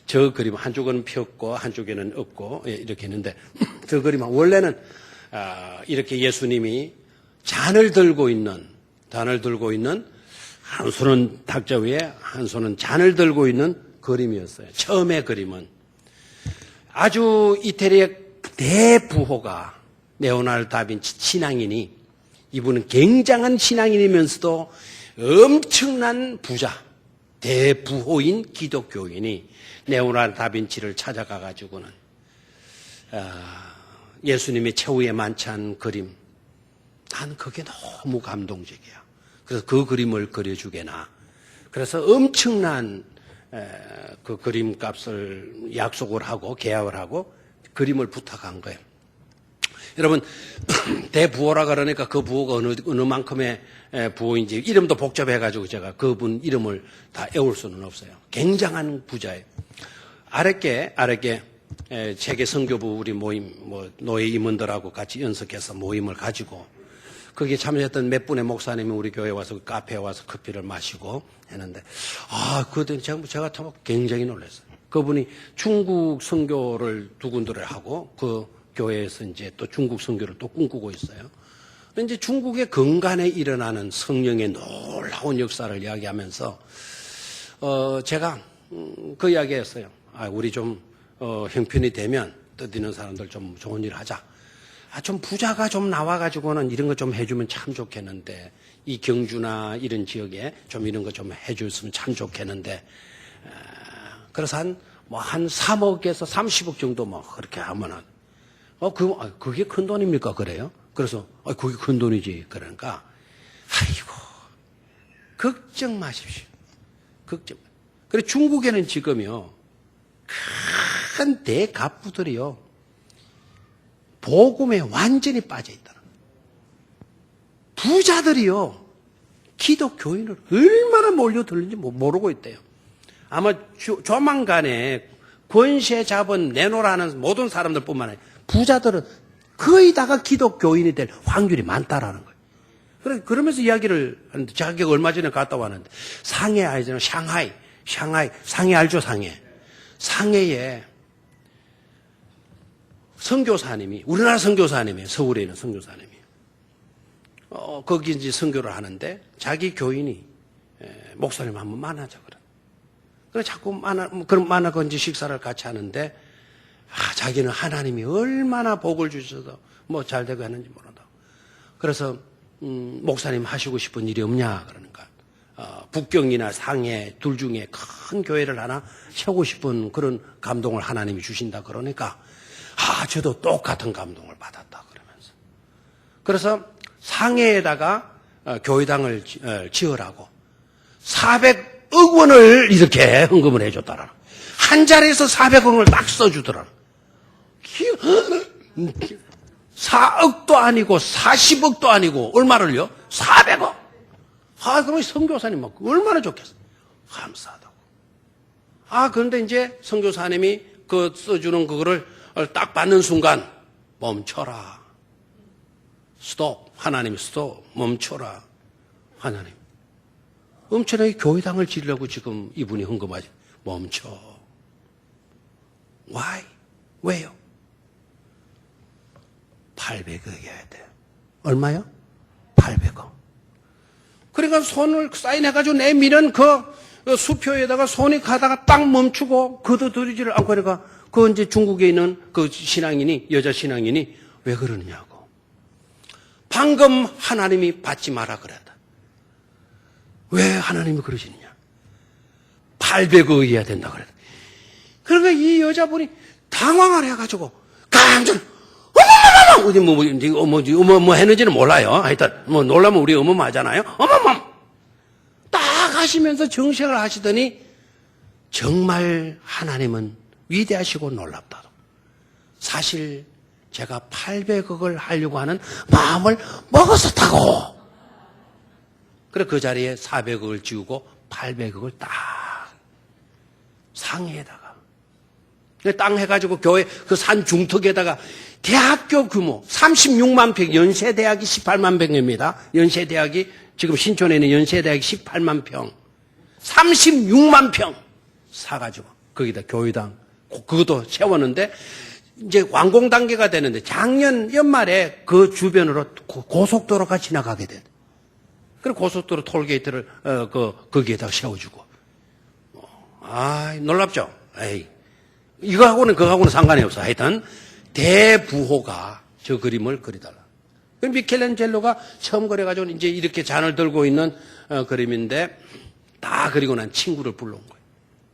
저 그림 한쪽은 폈고 한쪽에는 없고 이렇게 했는데 저 그림은 원래는 이렇게 예수님이 잔을 들고 있는 한 손은 탁자 위에 한 손은 잔을 들고 있는 그림이었어요. 처음의 그림은 아주 이태리의 대부호가 레오나르도 다빈치 신앙인이 이분은 굉장한 신앙인이면서도 엄청난 부자, 대부호인 기독교인이 레오나르도 다빈치를 찾아가 가지고는 예수님의 최후의 만찬 그림, 난 그게 너무 감동적이야. 그래서 그 그림을 그려주게나. 그래서 엄청난 그 그림값을 약속을 하고 계약을 하고 그림을 부탁한 거예요. 여러분 대부호라 그러니까 그 부호가 어느 만큼의 부호인지 이름도 복잡해가지고 제가 그분 이름을 다 외울 수는 없어요. 굉장한 부자예요. 아랫게 세계 선교부 우리 모임 노예 임원들하고 같이 연석해서 모임을 가지고 거기에 참여했던 몇 분의 목사님이 우리 교회에 와서 카페에 와서 커피를 마시고 했는데 그때 제가 참 굉장히 놀랐어요. 그분이 중국 선교를 두 군데를 하고 그 교회에서 이제 또 중국 선교를 또 꿈꾸고 있어요. 이제 중국의 근간에 일어나는 성령의 놀라운 역사를 이야기하면서 제가 그 이야기했어요. 우리 좀 형편이 되면 뜻있는 사람들 좀 좋은 일 하자. 좀 부자가 좀 나와가지고는 이런 거 좀 해주면 참 좋겠는데 이 경주나 이런 지역에 좀 이런 거 좀 해줬으면 참 좋겠는데 그래서 한 3억에서 30억 정도 그렇게 하면은 그게 큰 돈입니까? 그래요? 그래서 그게 큰 돈이지. 그러니까 아이고 걱정 마십시오. 걱정. 그래 중국에는 지금요 큰 대갑부들이요 복음에 완전히 빠져 있다는 거예요. 부자들이요 기독교인을 얼마나 몰려들는지 모르고 있대요. 아마 조만간에 권세 잡은 내놓으라는 모든 사람들뿐만 아니라 부자들은 거의 다가 기독교인이 될 확률이 많다라는 거예요. 그러면서 이야기를 하는데 자기가 얼마 전에 갔다 왔는데 상해 알잖아요. 상해 알죠? 상해에 선교사님이 우리나라 선교사님이에요. 서울에 있는 선교사님이 거기 이제 선교를 하는데 자기 교인이 목사님 한번 만나자 그래. 그래 자꾸 만나고 이제 식사를 같이 하는데 자기는 하나님이 얼마나 복을 주셔서 잘 되고 했는지 모른다. 그래서 목사님 하시고 싶은 일이 없냐 그러니까 북경이나 상해 둘 중에 큰 교회를 하나 세우고 싶은 그런 감동을 하나님이 주신다 그러니까 저도 똑같은 감동을 받았다 그러면서 그래서 상해에다가 교회당을 지으라고 400억 원을 이렇게 헌금을 해줬다라. 한 자리에서 400억 원을 딱 써주더라. 4억도 아니고 40억도 아니고 얼마를요? 400억. 그러면 선교사님 막 얼마나 좋겠어. 감사하다고. 그런데 이제 선교사님이 그 써주는 그거를 딱 받는 순간 멈춰라. 스톱. 하나님이 스톱. 멈춰라. 하나님. 엄청나게 교회당을 지으려고 지금 이분이 헌금하지. 멈춰. Why? 왜요? 800억이어야 돼. 얼마요? 800억. 그러니까 손을 사인해가지고 내미는 그 수표에다가 손이 가다가 딱 멈추고 거둬들이지를 않고 그러니까 그 이제 중국에 있는 그 신앙인이, 여자 신앙인이 왜 그러느냐고. 방금 하나님이 받지 마라 그랬다. 왜 하나님이 그러시느냐? 800억이어야 된다 그랬다. 그러니까 이 여자분이 당황을 해가지고 깜짝 어머 했는지는 몰라요. 하여튼 놀라면 우리 어머하잖아요. 어머머 딱 하시면서 정색을 하시더니 정말 하나님은 위대하시고 놀랍다. 사실 제가 800억을 하려고 하는 마음을 먹었었다고. 그래 그 자리에 400억을 지우고 800억을 딱 상해에다가 땅 해가지고 교회 그 산 중턱에다가 대학교 규모 36만 평, 연세대학이 18만 평입니다. 연세대학이 지금 신촌에 있는 연세대학이 18만 평, 36만 평 사가지고 거기다 교회당 그것도 세웠는데 이제 완공 단계가 되는데 작년 연말에 그 주변으로 고속도로가 지나가게 돼. 그리고 고속도로 톨게이트를 거기에다 세워주고. 놀랍죠? 에이. 이거하고는 그거하고는 상관이 없어. 하여튼 대부호가 저 그림을 그리달라. 미켈란젤로가 처음 그려가지고 이제 이렇게 잔을 들고 있는 그림인데 다 그리고 난 친구를 불러온 거예요.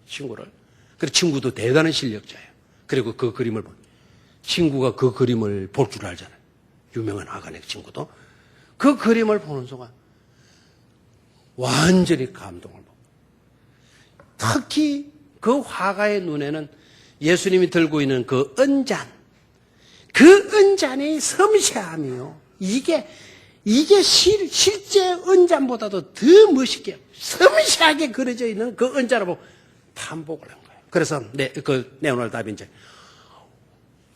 친구를. 그리고 친구도 대단한 실력자예요. 그리고 그 그림을 친구가 그 그림을 볼 줄 알잖아요. 유명한 화가네 친구도. 그 그림을 보는 순간 완전히 감동을 먹고. 특히 그 화가의 눈에는 예수님이 들고 있는 그 은잔, 그 은잔의 섬세함이요. 이게 실제 은잔보다도 더 멋있게 섬세하게 그려져 있는 그 은잔을 보고 탐복을 한 거예요. 그래서 그 레오나르도 다빈치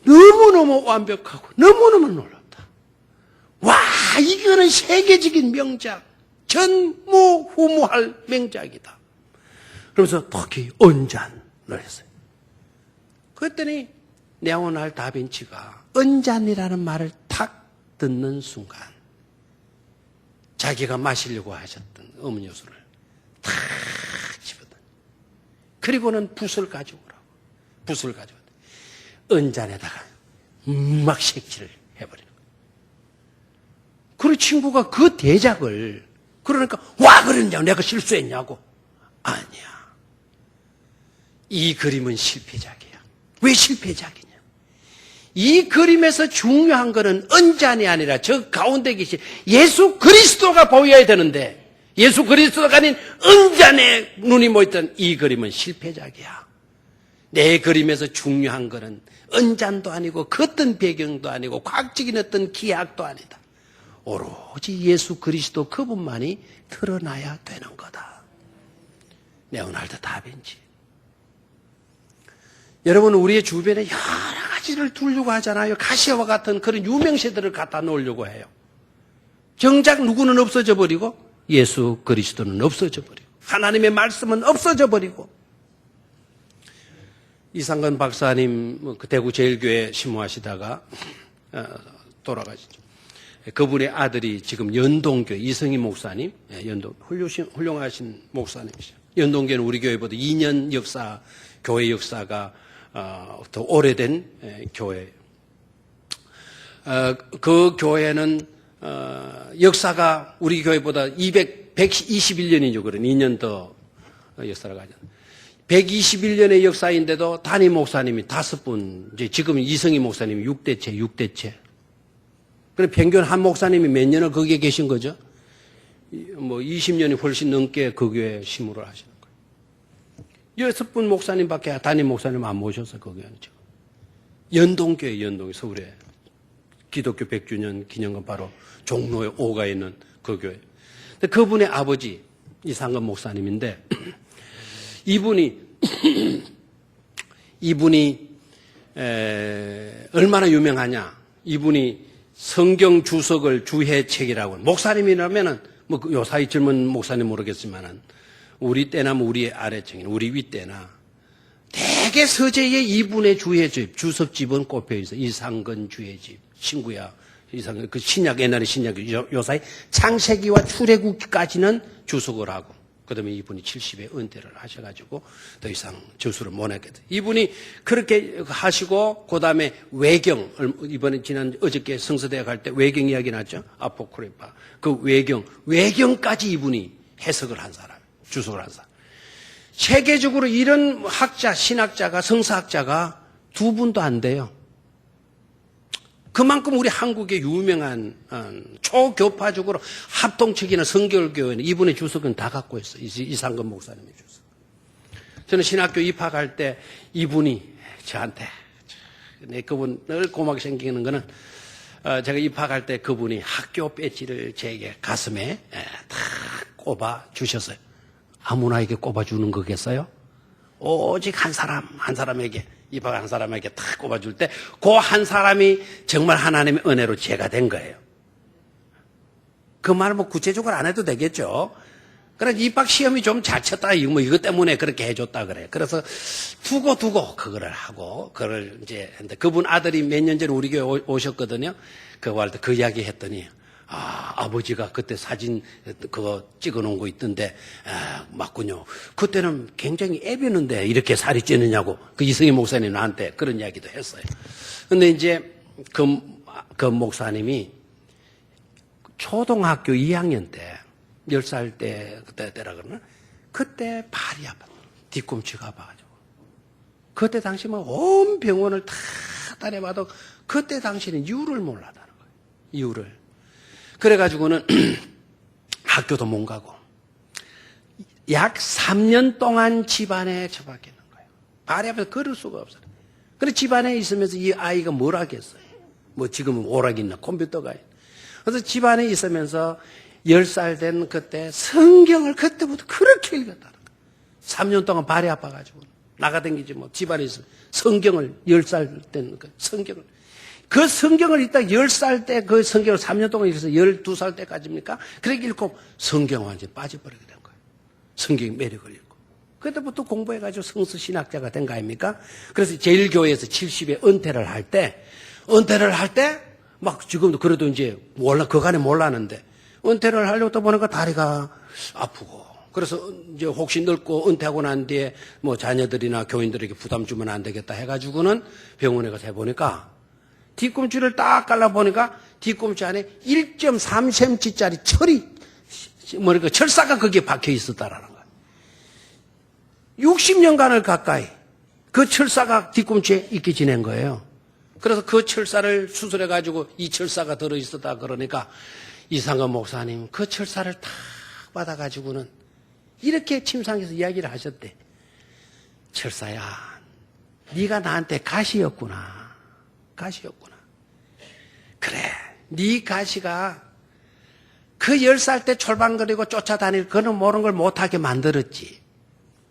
너무너무 완벽하고 너무너무 놀랍다. 와, 이거는 세계적인 명작, 전무후무할 명작이다. 그러면서 특히 은잔을 했어요. 그랬더니 레오나르도 다빈치가 은잔이라는 말을 탁 듣는 순간 자기가 마시려고 하셨던 음료수를 탁 집어넣어. 그리고는 붓을 가지고 오라고. 붓을 가지고 은잔에다가 막 색칠을 해버리는 거예요. 그리고 친구가 그 대작을 그러니까 와 그랬냐고 내가 실수했냐고. 아니야. 이 그림은 실패작이야. 왜 실패작이냐? 이 그림에서 중요한 것은 은잔이 아니라 저 가운데 계신 예수 그리스도가 보여야 되는데 예수 그리스도가 아닌 은잔에 눈이 모였던 이 그림은 실패작이야. 내 그림에서 중요한 것은 은잔도 아니고 그 어떤 배경도 아니고 과학적인 어떤 기하학도 아니다. 오로지 예수 그리스도 그분만이 드러나야 되는 거다. 레오나르도 다빈치. 여러분 우리의 주변에 여러 가지를 두려고 하잖아요. 가시와 같은 그런 유명세들을 갖다 놓으려고 해요. 정작 누구는 없어져 버리고 예수 그리스도는 없어져 버리고 하나님의 말씀은 없어져 버리고. 이상건 박사님 그 대구 제일교회 신무하시다가 돌아가시죠. 그분의 아들이 지금 연동교회 이성희 목사님, 훌륭하신 목사님이시죠. 연동교회는 우리 교회보다 2년 역사, 교회 역사가 더 오래된 교회. 그 교회는 역사가 우리 교회보다 121년이죠. 그런 2년 더 역사를 가졌. 121년의 역사인데도 담임 목사님이 5분, 이제 지금 이성희 목사님이 6대째. 그럼 평균 한 목사님이 몇 년을 거기에 계신 거죠? 20년이 훨씬 넘게 그 교회에 심우를 하시는 거예요. 6분 목사님밖에 담임 목사님 안 모셔서 거기에 지금. 연동교회, 서울에. 기독교 100주년 기념관 바로 종로에 5가 있는 그 교회. 그분의 아버지 이상근 목사님인데 이분이 얼마나 유명하냐? 이분이 성경 주석을 주해책이라고, 목사님이라면은 뭐 요사이 젊은 목사님 모르겠지만은 우리 때나 뭐 우리 아래층이나 우리 윗때나 대개 서재에 이분의 주해집, 주석집은 꼽혀 있어. 이상근 주해집, 친구야. 이상근 그 신약, 옛날에 신약 요사이 창세기와 출애굽기까지는 주석을 하고, 그다음에 이분이 70에 은퇴를 하셔가지고 더 이상 저수를 못 했거든. 이분이 그렇게 하시고, 그다음에 외경, 이번에 어저께 성서대회 갈 때 외경 이야기 났죠. 아포크리파. 그 외경까지 이분이 해석을 한 사람, 주석을 한 사람. 세계적으로 이런 학자, 신학자가, 성사학자가 두 분도 안 돼요. 그만큼 우리 한국의 유명한 초교파적으로 합동측이나 성결교회는 이분의 주석은 다 갖고 있어요. 이상근 목사님의 주석. 저는 신학교 입학할 때 이분이 저한테, 그분 늘 고맙게 생기는 거는 제가 입학할 때 그분이 학교 배지를 제게 가슴에 다 꼽아 주셨어요. 아무나에게 꼽아주는 거겠어요? 오직 한 사람에게, 입학한 사람에게 탁 꼽아줄 때 그 한 사람이 정말 하나님의 은혜로 제가 된 거예요. 그 말을 뭐 구체적으로 안 해도 되겠죠. 그래서 입학 시험이 좀 잘 쳤다, 뭐 이것 때문에 그렇게 해줬다 그래요. 그래서 두고 그거를 하고, 그걸 이제 했는데, 그분 아들이 몇 년 전에 우리 교회 오셨거든요. 그거 할 때 그 이야기 했더니, 아버지가 그때 사진 그거 찍어 놓은 거 있던데, 맞군요. 그때는 굉장히 애비는데 이렇게 살이 찌느냐고, 그 이승희 목사님 나한테 그런 이야기도 했어요. 근데 이제 그 목사님이 초등학교 2학년 때, 10살 때라 그러나, 그때 발이 아팠다. 뒤꿈치가 아파가지고. 그때 당시 온 병원을 다 다녀봐도 그때 당시는 이유를 몰랐다는 거예요. 이유를. 그래가지고는 학교도 못 가고 약 3년 동안 집안에 처박혀 있는 거예요. 발이 아파서 걸을 수가 없어요. 그래서 집안에 있으면서 이 아이가 뭘 하겠어요? 뭐 지금은 오락이 있나 컴퓨터가 있나. 그래서 집안에 있으면서 10살 된 그때 성경을 그때부터 그렇게 읽었다는 거예요. 3년 동안 발이 아파가지고 나가다니지 뭐 집안에 있어 성경을 10살 된 그 성경을, 그 성경을 읽다 10살 때 그 성경을 3년 동안 읽어서 12살 때까지입니까? 그렇게 읽고 성경 완전히 빠져버리게 된 거예요. 성경의 매력을 읽고. 그때부터 공부해가지고 성서신학자가 된 거 아닙니까? 그래서 제일교회에서 70에 은퇴를 할 때 막 지금도 그래도 이제 그간에 몰랐는데 은퇴를 하려고 또 보니까 다리가 아프고, 그래서 이제 혹시 늙고 은퇴하고 난 뒤에 뭐 자녀들이나 교인들에게 부담 주면 안 되겠다 해가지고는 병원에 가서 해보니까 뒤꿈치를 딱 갈라보니까 뒤꿈치 안에 1.3cm짜리 철사가 거기에 박혀 있었다라는 거예요. 60년간을 가까이 그 철사가 뒤꿈치에 있게 지낸 거예요. 그래서 그 철사를 수술해가지고 이 철사가 들어있었다 그러니까 이상근 목사님 그 철사를 탁 받아가지고는 이렇게 침상에서 이야기를 하셨대. 철사야, 네가 나한테 가시였구나. 그래, 네 가시가 그 10살 때 철방거리고 쫓아다닐 그는 모르는 걸 못하게 만들었지.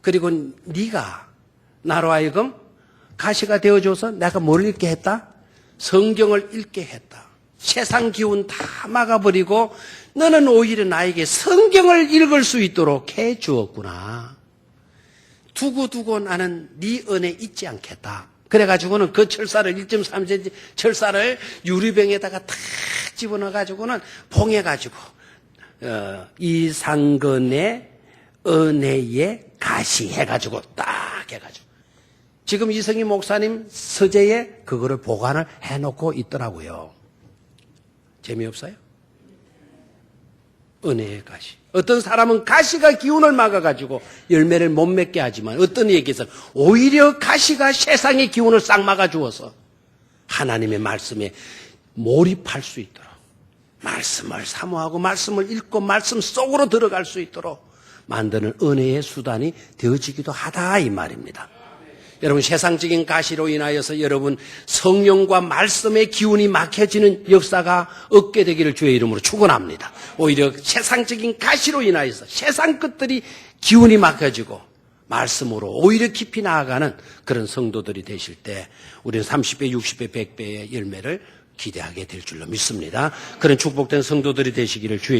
그리고 네가 나로 하여금 가시가 되어줘서 내가 뭘 읽게 했다? 성경을 읽게 했다. 세상 기운 다 막아버리고 너는 오히려 나에게 성경을 읽을 수 있도록 해 주었구나. 두고 나는 네 은혜 잊지 않겠다. 그래가지고는 그 철사를 1.3cm 철사를 유리병에다가 탁 집어넣어가지고는 봉해가지고 이상근의 은혜의 가시 해가지고 딱 해가지고 지금 이승희 목사님 서재에 그거를 보관을 해놓고 있더라고요. 재미없어요? 은혜의 가시. 어떤 사람은 가시가 기운을 막아가지고 열매를 못 맺게 하지만 어떤 얘기에서 오히려 가시가 세상의 기운을 싹 막아주어서 하나님의 말씀에 몰입할 수 있도록, 말씀을 사모하고 말씀을 읽고 말씀 속으로 들어갈 수 있도록 만드는 은혜의 수단이 되어지기도 하다 이 말입니다. 여러분 세상적인 가시로 인하여서 여러분 성령과 말씀의 기운이 막혀지는 역사가 없게 되기를 주의 이름으로 축원합니다. 오히려 세상적인 가시로 인하여서 세상 것들이 기운이 막혀지고 말씀으로 오히려 깊이 나아가는 그런 성도들이 되실 때 우리는 30배, 60배, 100배의 열매를 기대하게 될 줄로 믿습니다. 그런 축복된 성도들이 되시기를 주의